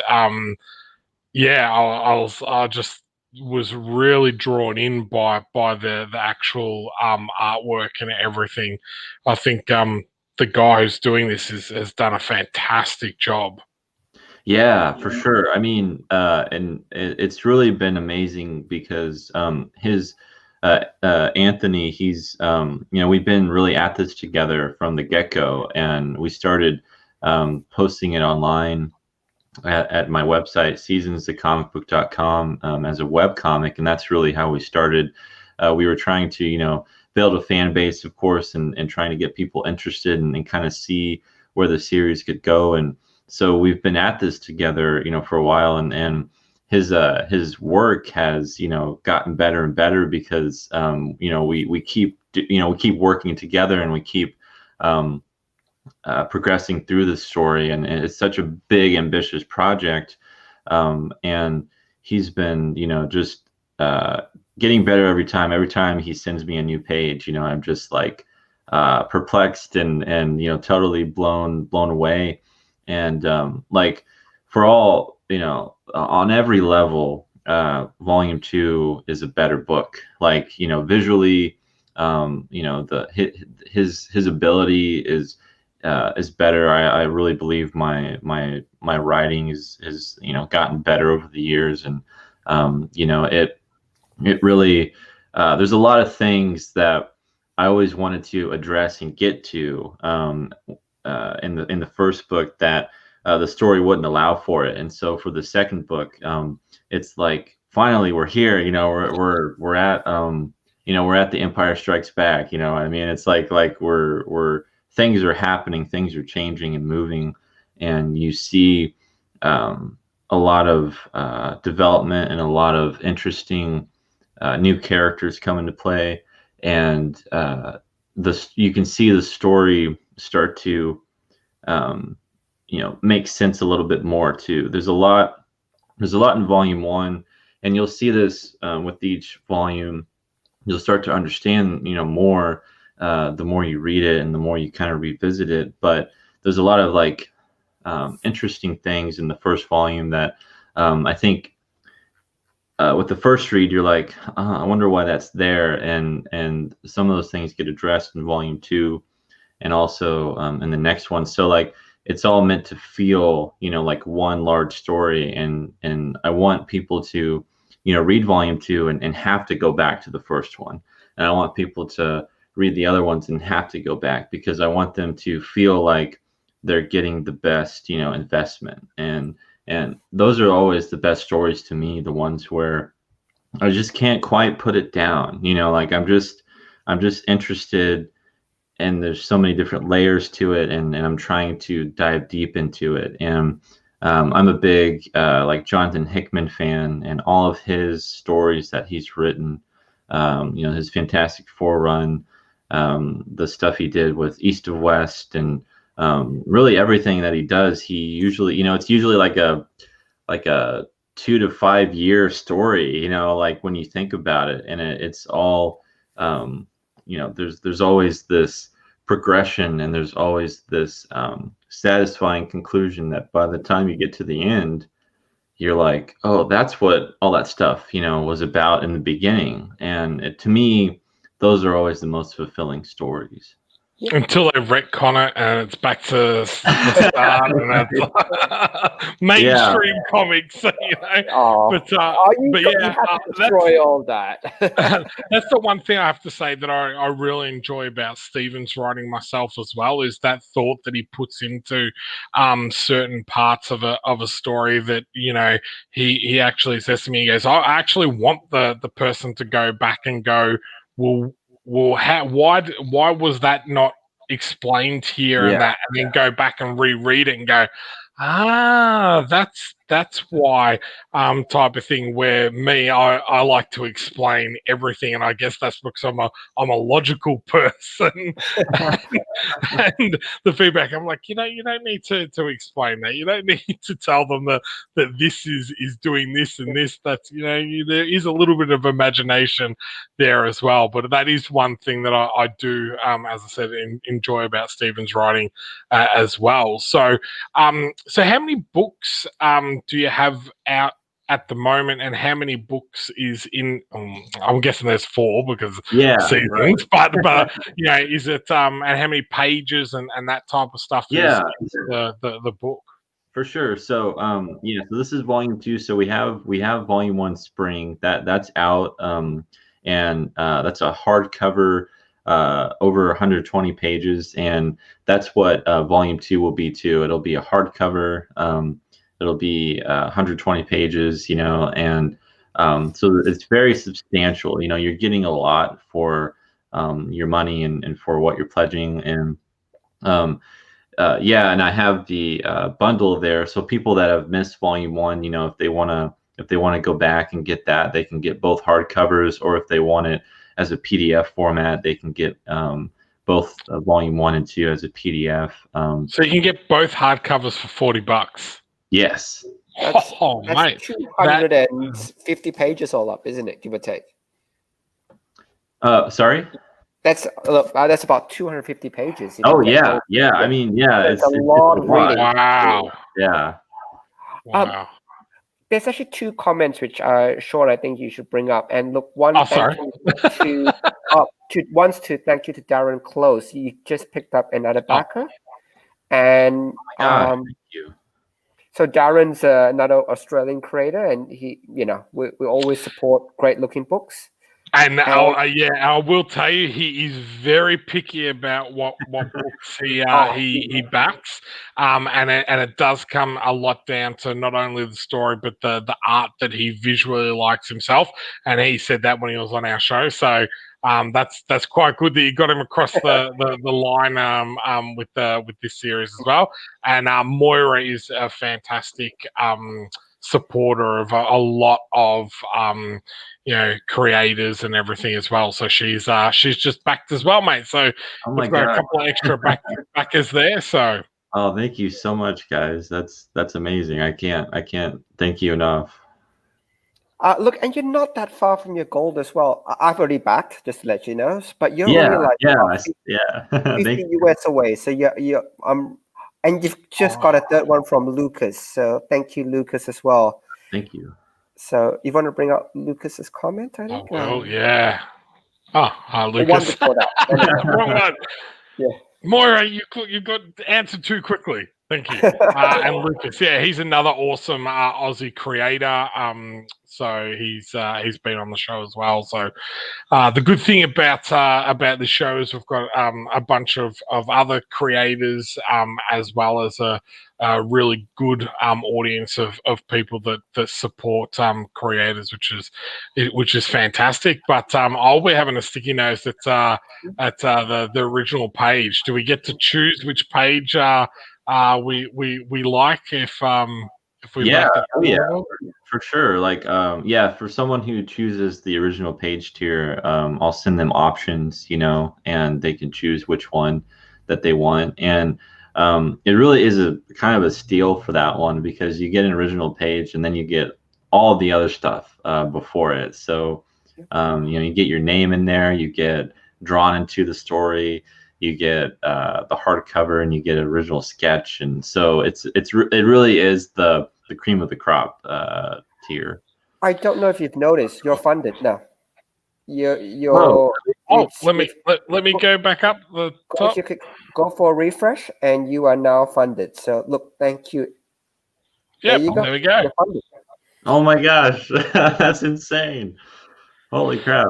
yeah, I just was really drawn in by the actual artwork and everything. I think the guy who's doing this has done a fantastic job. Yeah, for sure. I mean, and it's really been amazing, because his Anthony, he's we've been really at this together from the get-go, and we started posting it online at my website, seasonsthecomicbook.com, as a web comic, and that's really how we started. We were trying to build a fan base, of course, and trying to get people interested, and kind of see where the series could go. And so we've been at this together, for a while, and his work has, gotten better and better, because we keep working together, and we keep progressing through the story, and it's such a big, ambitious project, and he's been, just getting better every time. Every time he sends me a new page, I'm just like perplexed, and totally blown away. And like, for all, on every level, Volume 2 is a better book. Like, visually, his ability is better. I really believe my writing is gotten better over the years, and it really there's a lot of things that I always wanted to address and get to in the first book that the story wouldn't allow for it. And so for the second book, it's like, finally we're here. We're at The Empire Strikes Back. I mean, it's like we're things are happening, things are changing and moving, and you see a lot of development and a lot of interesting new characters come into play, and you can see the story start to make sense a little bit more too. There's a lot in volume 1, and you'll see this with each volume. You'll start to understand more the more you read it and the more you kind of revisit it. But there's a lot of like interesting things in the first volume that I think with the first read you're like, I wonder why that's there, and some of those things get addressed in volume 2 and also in the next one. So like it's all meant to feel like one large story, and I want people to read volume 2 and have to go back to the first one, and I want people to read the other ones and have to go back, because I want them to feel like they're getting the best investment, and those are always the best stories to me, the ones where I just can't quite put it down, like I'm just interested, and there's so many different layers to it, and I'm trying to dive deep into it. And I'm a big like Jonathan Hickman fan, and all of his stories that he's written, his Fantastic Four run, the stuff he did with East of West, and really everything that he does, he usually, it's usually like a 2 to 5 year story, like when you think about it, and it's all there's always this progression, and there's always this satisfying conclusion that by the time you get to the end, you're like, oh, that's what all that stuff was about in the beginning. And to me, those are always the most fulfilling stories. Until they retcon it and it's back to the start, and that's mainstream comics, Oh, But you have to destroy all that. That's the one thing I have to say that I really enjoy about Stephen's writing myself as well, is that thought that he puts into certain parts of a story that he actually says to me. He goes, I actually want the person to go back and go, well, why was that not explained here and that, and then go back and reread it and go, that's why, type of thing, where I like to explain everything, and I guess that's because I'm a logical person. And the feedback, I'm like, you don't need to explain that. You don't need to tell them that this is doing this and this. That's there is a little bit of imagination there as well. But that is one thing that I do, as I said, enjoy about Stephen's writing as well. So so how many books do you have out at the moment, and how many books is in? I'm guessing there's 4 because seasons, right. but is it and how many pages and that type of stuff is the book? For sure. So so this is volume 2. So we have volume 1 spring that's out, and that's a hardcover, over 120 pages, and that's what volume 2 will be too. It'll be a hardcover. It'll be 120 pages, and so it's very substantial. You're getting a lot for your money and for what you're pledging. And and I have the bundle there, so people that have missed volume 1, if they want to go back and get that, they can get both hardcovers, or if they want it as a PDF format, they can get both volume 1 and 2 as a PDF. So you can get both hardcovers for $40. Yes. That's mate, 250 pages all up, isn't it? Give or take. Sorry. That's about 250 pages. Oh yeah. I mean, it's a lot of reading. Wow. Yeah. Wow. There's actually 2 comments which Sean, I think you should bring up. And look, one to thank you to Darren Close. You just picked up another backer, and thank you. So Darren's another Australian creator, and he, we always support great looking books. And I will tell you, he is very picky about what books he backs, and it does come a lot down to not only the story but the art that he visually likes himself. And he said that when he was on our show. So that's quite good that you got him across the line with this series as well. And Moira is a fantastic supporter of a lot of creators and everything as well. So she's just backed as well, mate. So we've got a couple of extra backers there. So thank you so much, guys. That's amazing. I can't thank you enough. Look, and you're not that far from your goal as well. I've already backed, just to let you know. But you're only like 50 US away. So you're and you've just got a third one from Lucas. So thank you, Lucas, as well. Thank you. So you want to bring up Lucas's comment? I think. Yeah. Lucas. One before that. Wrong one. Yeah. Moira, you got answered too quickly. Thank you. And Lucas, he's another awesome Aussie creator. So he's been on the show as well. So the good thing about the show is we've got a bunch of other creators as well as a really good audience of people that support creators, which is fantastic. But I'll be having a sticky nose at the original page. Do we get to choose which page we like if we like it? For sure. Like for someone who chooses the original page tier, I'll send them options, and they can choose which one that they want. And it really is a kind of a steal for that one, because you get an original page and then you get all the other stuff before it. So you get your name in there, you get drawn into the story, you get the hardcover, and you get an original sketch. And so it really is the cream of the crop tier. I don't know if you've noticed, you're funded now. Let me go back up the top. If you could go for a refresh, and you are now funded. So look, thank you. Yeah, there we go. You're funded. Oh my gosh, that's insane! Holy crap!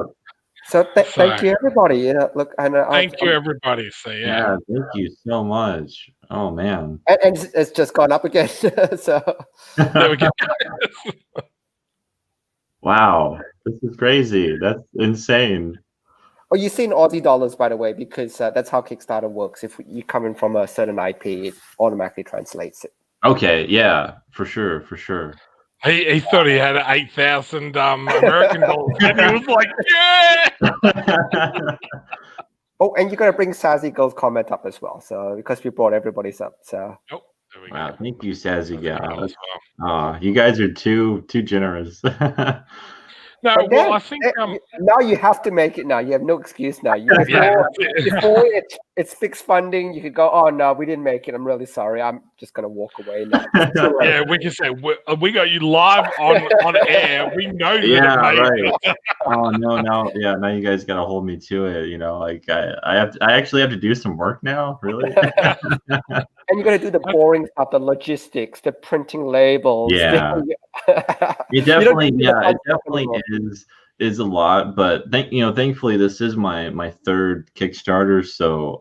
So thank you, everybody. Look, thank you, everybody. So yeah, thank you so much. Oh man, and it's just gone up again. So there we go. Wow, this is crazy. That's insane. Oh, you've seen Aussie dollars, by the way, because that's how Kickstarter works. If you're coming from a certain IP, it automatically translates it. Okay, yeah, for sure. He thought he had 8,000 American dollars, and he was like, "Yeah!" Oh, and you're gonna bring Sassy Girl's comment up as well, so because we brought everybody's up. So. Oh, there we go. Wow, thank you, Sassy Gal. You guys are too generous. No, I think now you have to make it. Now you have no excuse. Now before it's fixed funding, you could go, "Oh no, we didn't make it. I'm really sorry. I'm just gonna walk away now." Yeah, we can say we got you live on air. We know that. Yeah, right. Oh no, yeah. Now you guys gotta hold me to it. Like I actually have to do some work now. Really. And you're gonna do the boring stuff, the logistics, the printing labels. Yeah. It definitely is a lot, but thankfully this is my third Kickstarter, so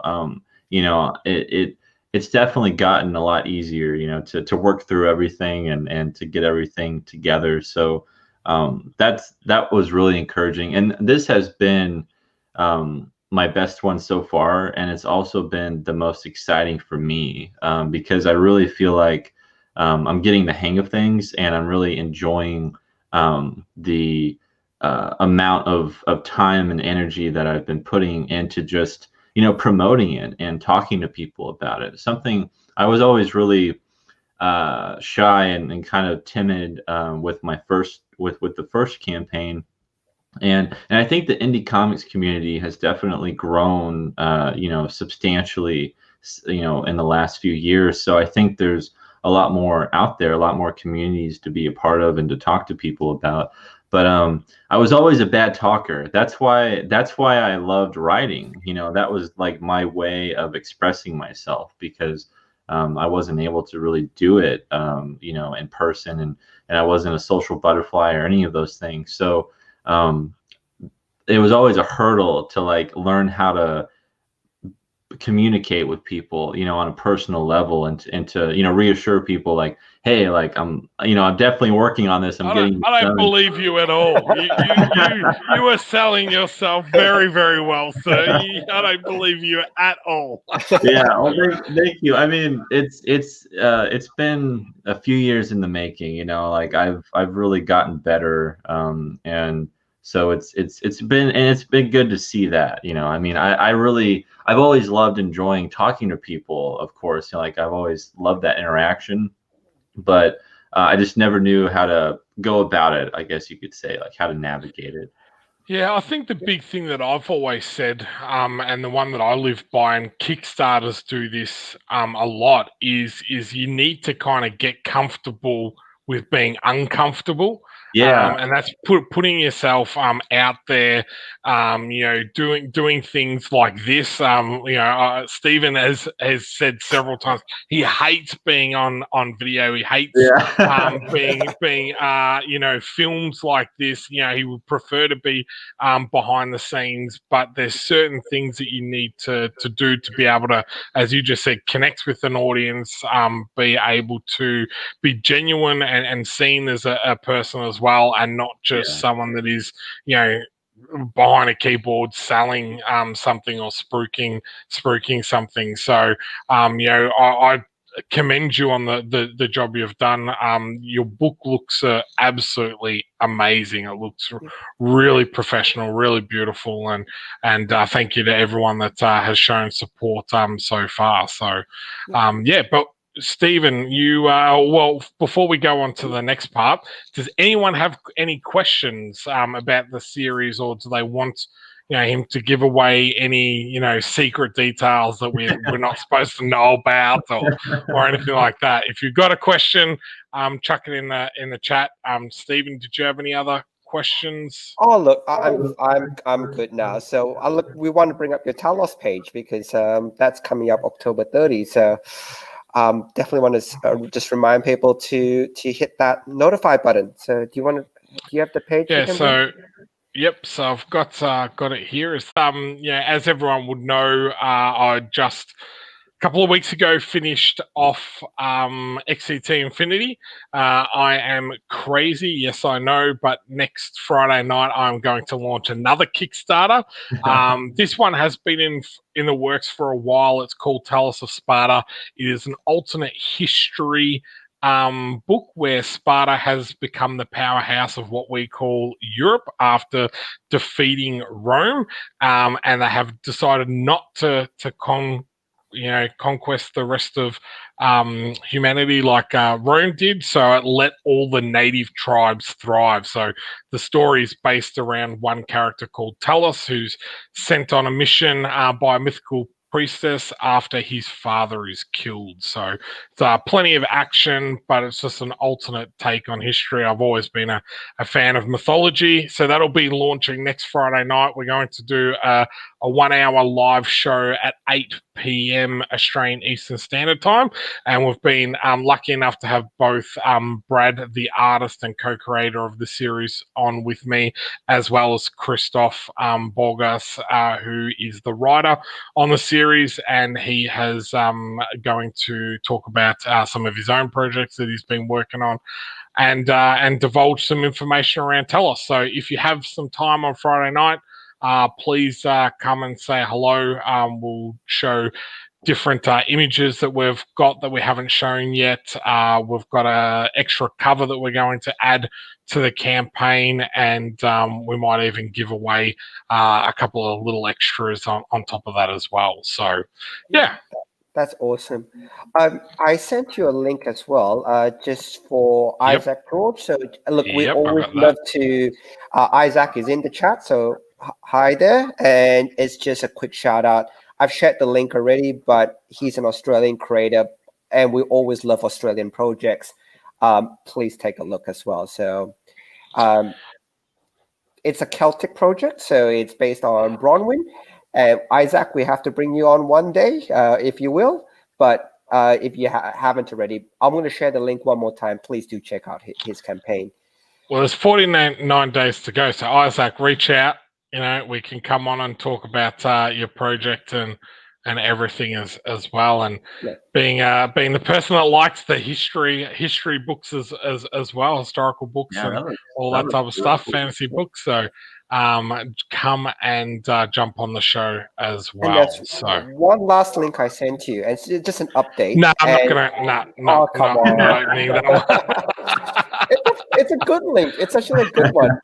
it's definitely gotten a lot easier, to work through everything and to get everything together. So that was really encouraging, and this has been my best one so far, and it's also been the most exciting for me because I really feel like I'm getting the hang of things, and I'm really enjoying the amount of time and energy that I've been putting into just promoting it and talking to people about it. Something I was always really shy and kind of timid with my first with the first campaign. And I think the indie comics community has definitely grown, substantially, in the last few years. So I think there's a lot more out there, a lot more communities to be a part of and to talk to people about. But I was always a bad talker. That's why I loved writing. That was like my way of expressing myself, because I wasn't able to really do it, in person, and I wasn't a social butterfly or any of those things. So it was always a hurdle to learn how to communicate with people, on a personal level, and to reassure people like, hey, like I'm definitely working on this. I don't believe you at all. You are selling yourself very, very well, sir. I don't believe you at all. Yeah, well, thank you. I mean, it's been a few years in the making. Like I've really gotten better, and so it's been good to see that. I mean, I've always loved enjoying talking to people. Of course, like I've always loved that interaction, but I just never knew how to go about it, I guess you could say, like how to navigate it. Yeah, I think the big thing that I've always said, and the one that I live by, and Kickstarters do this a lot, is you need to kind of get comfortable with being uncomfortable. Yeah. And that's putting yourself out there, doing things like this. Stephen has said several times he hates being on video. He hates being films like this. He would prefer to be behind the scenes, but there's certain things that you need to do to be able to, as you just said, connect with an audience, be able to be genuine and seen as a person as well, and not just someone that is, behind a keyboard selling something or spruiking something. So, I commend you on the job you've done. Your book looks absolutely amazing. It looks really professional, really beautiful, and thank you to everyone that has shown support so far. So, but Stephen, you before we go on to the next part, does anyone have any questions about the series, or do they want him to give away any secret details that we're not supposed to know about, or anything like that? If you've got a question, chuck it in the chat. Stephen, did you have any other questions? Oh, look, I'm good now. So we want to bring up your Talos page because that's coming up October 30. So definitely want to just remind people to hit that notify button. So do you have the page? Yeah. So. Yep, so I've got it here. As everyone would know, I just a couple of weeks ago finished off XCT Infinity. I am crazy, yes I know, but next Friday night I'm going to launch another Kickstarter. This one has been in the works for a while. It's called Talos of Sparta. It is an alternate history book where Sparta has become the powerhouse of what we call Europe after defeating Rome, and they have decided not to conquest the rest of humanity like Rome did. So it let all the native tribes thrive. So the story is based around one character called Talos, who's sent on a mission by a mythical priestess after his father is killed. So it's plenty of action, but it's just an alternate take on history. I've always been a fan of mythology. So that'll be launching next Friday night. We're going to do a 1 hour live show at 8 p.m. Australian Eastern Standard Time. And we've been lucky enough to have both Brad, the artist and co-creator of the series, on with me, as well as Christoph Borgas, who is the writer on the series. And he has going to talk about some of his own projects that he's been working on, and divulge some information around Talos. So if you have some time on Friday night, please come and say hello. We'll show different images that we've got that we haven't shown yet. We've got an extra cover that we're going to add to the campaign, and we might even give away a couple of little extras on top of that as well. So, yeah. That's awesome. I sent you a link as well, just for Isaac George. So look, we always love to. Isaac is in the chat, so hi there, and it's just a quick shout out. I've shared the link already, but he's an Australian creator, and we always love Australian projects. Please take a look as well. So, it's a Celtic project, so it's based on Bronwyn. Isaac, we have to bring you on one day, if you will. But if you haven't already, I'm going to share the link one more time. Please do check out his campaign. Well, there's 49 days to go. So, Isaac, reach out. We can come on and talk about your project and everything as well, and Yeah. being the person that likes the history books as well, historical books Yeah, and all that that was type of really stuff, cool. fantasy books. So come and jump on the show as And well. there's So one last link I sent you, and it's just an update. no, I'm not and- gonna. Oh, come I'm not on. opening that one. It's a good link. It's actually a good one.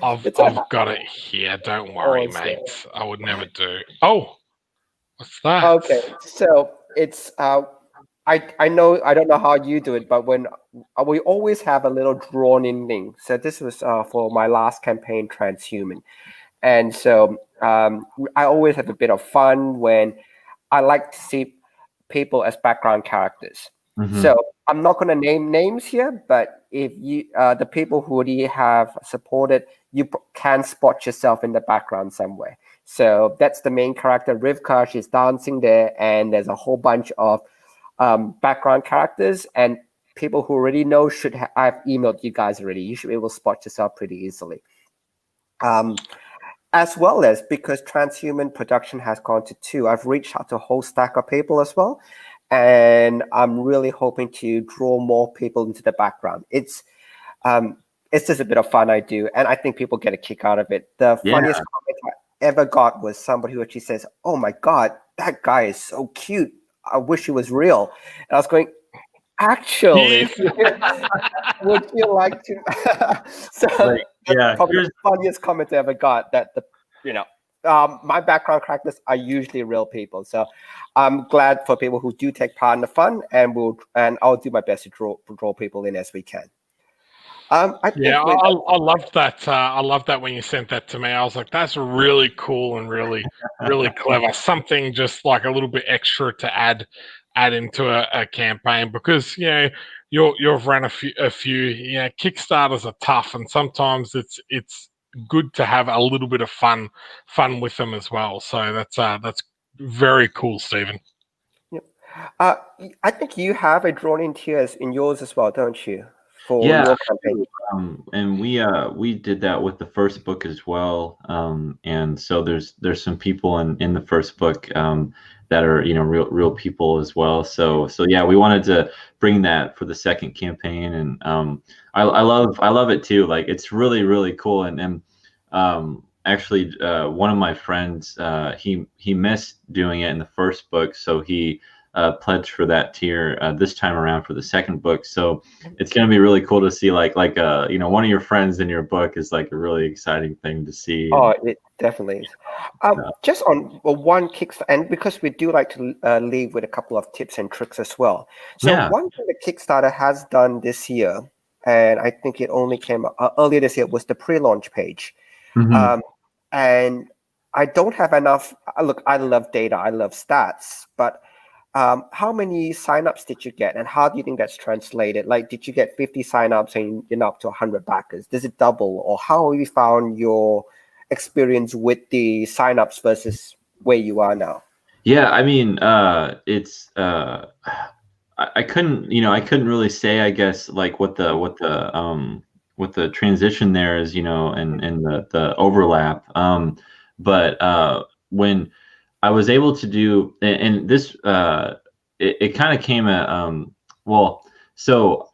I've It's a- got it here. Don't worry, Awesome. mate. I would never do. Oh, what's that? Okay, so it's I know I don't know how you do it, but when we always have a little drawn in link. So this was for my last campaign, Transhuman, and so I always have a bit of fun when I like to see people as background characters. Mhm. So I'm not going to name names here, but if you the people who already have supported, you can spot yourself in the background somewhere. So that's the main character, Rivka. She's dancing there, and there's a whole bunch of background characters and people who already know should I've emailed you guys already. You should be able to spot yourself pretty easily. As well as because Transhuman production has gone to 2, I've reached out to a whole stack of people as well. And I'm really hoping to draw more people into the background. It's just a bit of fun I do, and I think people get a kick out of it. The funniest comment I ever got was somebody who actually says, "Oh my God, that guy is so cute. I wish he was real." And I was going, actually, would you like to? So Like, yeah, probably the funniest comment I ever got. That my background characters are usually real people, so I'm glad for people who do take part in the fun, and I'll do my best to draw people in as we can. I love that. I love that when you sent that to me. I was like, that's really cool and really clever. Something just like a little bit extra to add into a campaign, because you've run a few. Yeah, Kickstarters are tough, and sometimes it's good to have a little bit of fun with them as well. So that's very cool, Stephen. Yep. I think you have a drawn in tiers in yours as well, don't you? For Yeah, your campaign. and we did that with the first book as well. And so there's some people in the first book that are real people as well. So yeah, we wanted to bring that for the second campaign, and I love it too. Like, it's really cool. And actually, one of my friends, he missed doing it in the first book, so he pledged for that tier this time around for the second book. So it's going to be really cool to see like one of your friends in your book is like a really exciting thing to see. Oh, it definitely is. Just on one Kickstarter, and because we do like to leave with a couple of tips and tricks as well. So one thing that Kickstarter has done this year, and I think it only came earlier this year, was the pre-launch page. Mm-hmm. And I don't have enough. Look, I love data, I love stats, but how many signups did you get, and how do you think that's translated? Like, did you get 50 signups and you're up to 100 backers? Does it double, or how have you found your experience with the signups versus where you are now? Yeah, I mean, it's I couldn't really say, I guess, like what the transition there is, and the overlap. But when I was able to do, and this, it kind of came at, so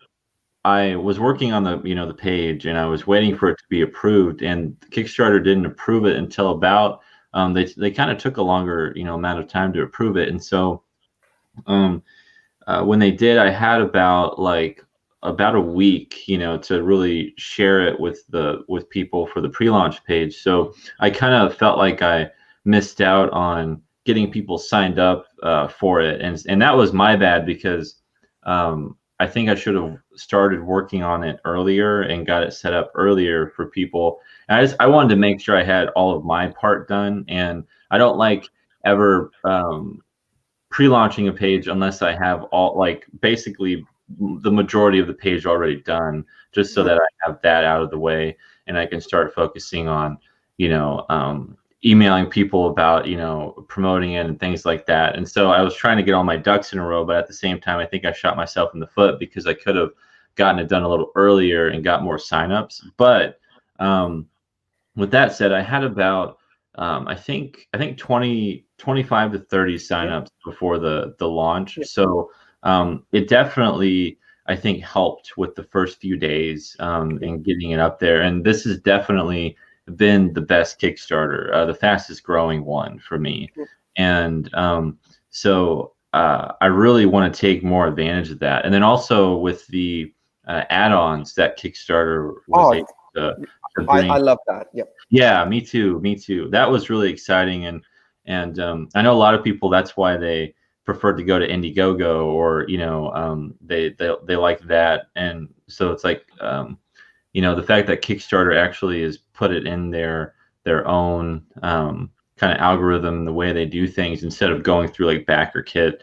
I was working on the page, and I was waiting for it to be approved, and Kickstarter didn't approve it until about, they kind of took a longer, amount of time to approve it. And so, when they did, I had about a week, to really share it with people for the pre-launch page. So I kind of felt like I missed out on getting people signed up for it, and that was my bad, because I think I should have started working on it earlier and got it set up earlier for people. And I wanted to make sure I had all of my part done, and I don't like ever pre-launching a page unless I have basically the majority of the page already done, just so that I have that out of the way and I can start focusing on emailing people about promoting it and things like that. And so I was trying to get all my ducks in a row, but at the same time I think I shot myself in the foot, because I could have gotten it done a little earlier and got more signups. But with that said, I had about I think 20 25 to 30 signups before the launch. So it definitely, I think, helped with the first few days and getting it up there. And this has definitely been the best Kickstarter, the fastest growing one for me. And so I really want to take more advantage of that. And then also with the add-ons that Kickstarter was able to bring. I love that. Yep. Yeah, me too. Me too. That was really exciting. And I know a lot of people, that's why they prefer to go to Indiegogo, or, they like that. And so it's like, the fact that Kickstarter actually has put it in their own kind of algorithm, the way they do things, instead of going through like BackerKit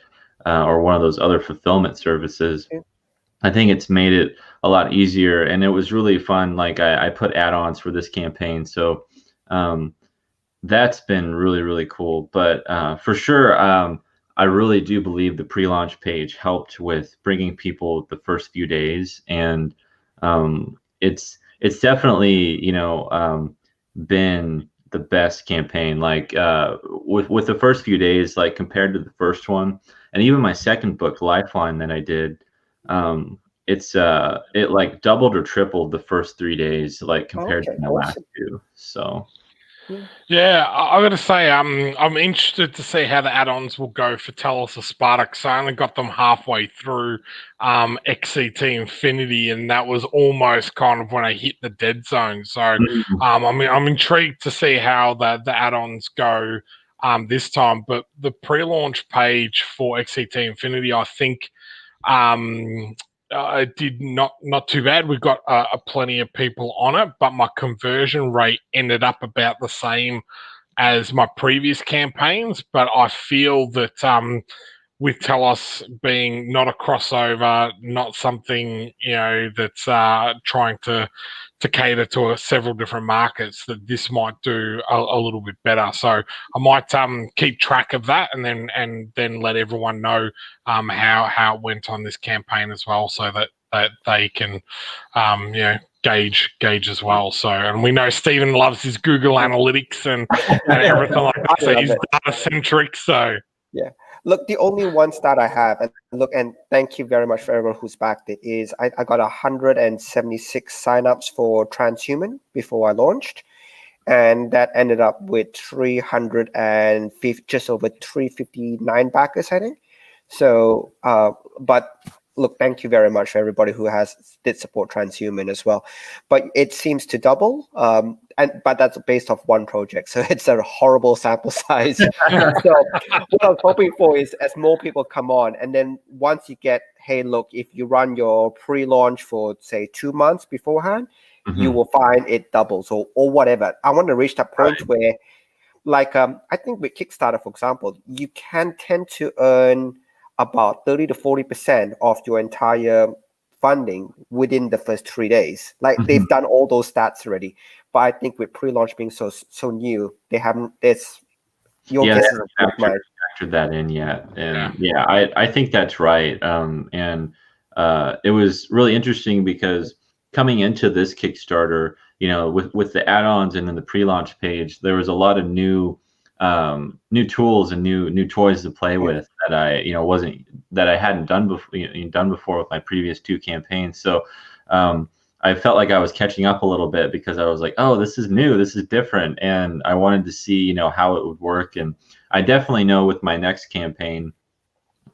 or one of those other fulfillment services. I think it's made it a lot easier, and it was really fun. Like I put add-ons for this campaign, so that's been really, really cool. But for sure, I really do believe the pre-launch page helped with bringing people the first few days, and it's definitely been the best campaign. Like with the first few days, like compared to the first one, and even my second book, Lifeline, that I did. It like doubled or tripled the first 3 days, like compared to my last two. So yeah, I got to say, I'm interested to see how the add-ons will go for Talos of Sparta, because I only got them halfway through XCT Infinity, and that was almost kind of when I hit the dead zone. So I'm intrigued to see how the add-ons go this time. But the pre-launch page for XCT Infinity, I think. It did not too bad. We got plenty of people on it, but my conversion rate ended up about the same as my previous campaigns. But I feel that with Telos being not a crossover, not something that's trying to cater to several different markets, that this might do a little bit better. So I might keep track of that, and then let everyone know how it went on this campaign as well, so that they can gauge as well. So, and we know Stephen loves his Google Analytics and everything like that. So he's data centric. So yeah. Look, the only ones that I have, and thank you very much for everyone who's backed it, is I got 176 signups for Transhuman before I launched, and that ended up with 350, just over 359 backers, I think. So, but look, thank you very much for everybody who did support Transhuman as well. But it seems to double, but that's based off one project, so it's a horrible sample size. So what I was hoping for is, as more people come on, and then once you get, hey, look, if you run your pre-launch for say 2 months beforehand, you will find it doubles or whatever. I want to reach that point where, like, I think with Kickstarter, for example, you can tend to earn about 30 to 40% of your entire funding within the first 3 days. Like they've done all those stats already, but I think with pre-launch being so new, they haven't. Your guess is factored that in yet, and I think that's right. And it was really interesting because coming into this Kickstarter, with the add-ons and then the pre-launch page, there was a lot of new tools and new toys to play with that I hadn't done before with my previous 2 campaigns. So I felt like I was catching up a little bit, because I was like, oh, this is new, this is different, and I wanted to see how it would work. And I definitely know with my next campaign,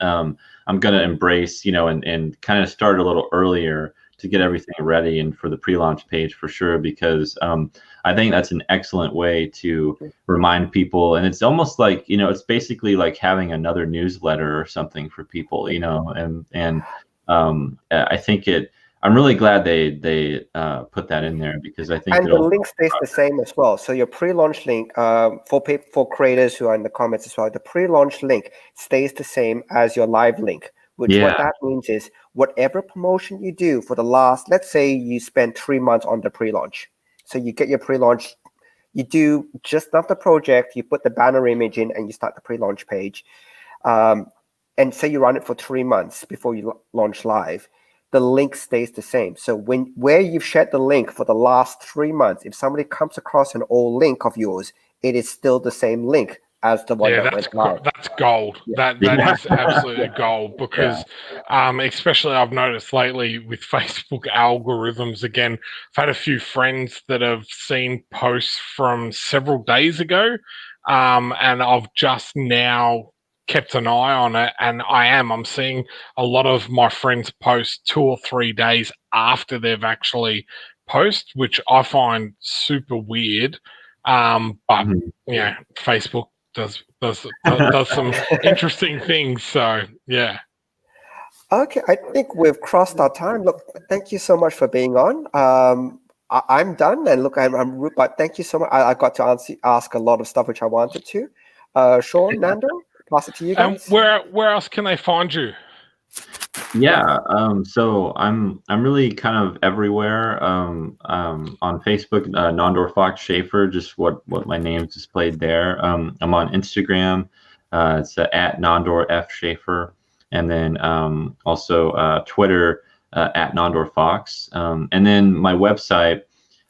I'm going to embrace and kind of start a little earlier to get everything ready, and for the pre-launch page for sure, because I think that's an excellent way to remind people. And it's almost like, it's basically like having another newsletter or something for people, and I think I'm really glad they put that in there, because I think the link stays the same as well. So your pre-launch link for creators who are in the comments as well, the pre-launch link stays the same as your live link. Which what that means is, whatever promotion you do for the last, let's say you spend 3 months on the pre-launch. So you get your pre-launch, you do just enough the project, you put the banner image in, and you start the pre-launch page. And say you run it for 3 months before you launch live, the link stays the same. So where you've shared the link for the last 3 months, if somebody comes across an old link of yours, it is still the same link as the one Yeah, that went live. that's gold. That is absolutely gold because, especially I've noticed lately with Facebook algorithms. Again, I've had a few friends that have seen posts from several days ago, and I've just now kept an eye on it, and I'm seeing a lot of my friends post 2 or 3 days after they've actually post, which I find super weird. But yeah, Facebook does some interesting things. So yeah. Okay, I think we've crossed our time. Look, thank you so much for being on. I'm done, and look, I'm rude, but thank you so much. I got to ask a lot of stuff which I wanted to. Sean, Nando, pass it to you And guys. where else can they find you? Yeah, so I'm really kind of everywhere. On Facebook, Nandor Shaffer, just what my name's displayed there. I'm on Instagram. It's at Nandor F Shaffer, and then also Twitter at Nandor Fox. And then my website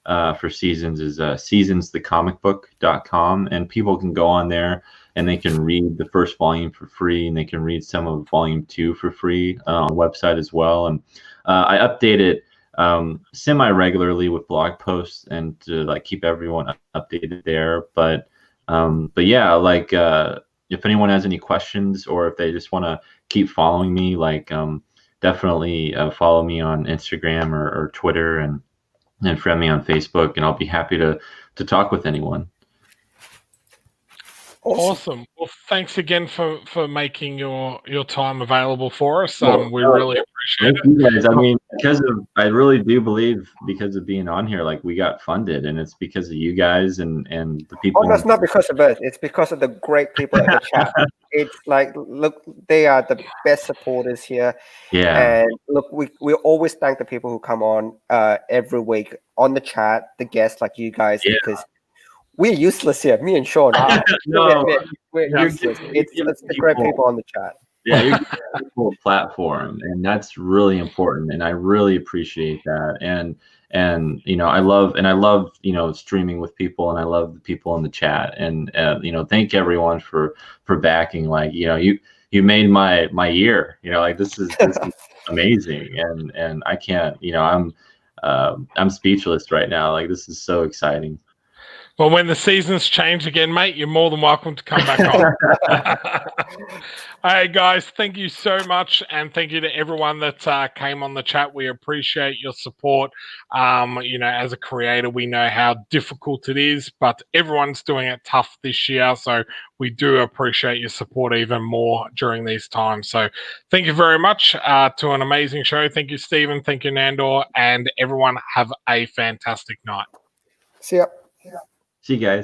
for Seasons is seasonsthecomicbook.com, and people can go on there and they can read the first volume for free, and they can read some of volume 2 for free on the website as well. And I update it semi-regularly with blog posts and to like keep everyone updated there. But yeah, like if anyone has any questions or if they just want to keep following me, like definitely follow me on Instagram or Twitter and friend me on Facebook, and I'll be happy to talk with anyone. Awesome. Well, thanks again for making your time available for us. We really appreciate it. You guys. I mean, I really do believe because of being on here, like we got funded, and it's because of you guys and the people. Oh, that's not because of it. It's because of the great people in the chat. It's like, look, they are the best supporters here. Yeah. And look, we always thank the people who come on every week on the chat, the guests like you guys, because we're useless here. Me and Sean, we're useless. It's the great people on the chat. Yeah, you're giving people a platform, and that's really important, and I really appreciate that. And I love streaming with people, and I love the people in the chat, and thank everyone for backing. Like you made my year. Like this is amazing, and I can't. I'm speechless right now. Like this is so exciting. Well, when the seasons change again, mate, you're more than welcome to come back on. Hey, guys, thank you so much. And thank you to everyone that came on the chat. We appreciate your support. As a creator, we know how difficult it is, but everyone's doing it tough this year. So we do appreciate your support even more during these times. So thank you very much to an amazing show. Thank you, Stephen. Thank you, Nandor. And everyone have a fantastic night. See ya. See you guys.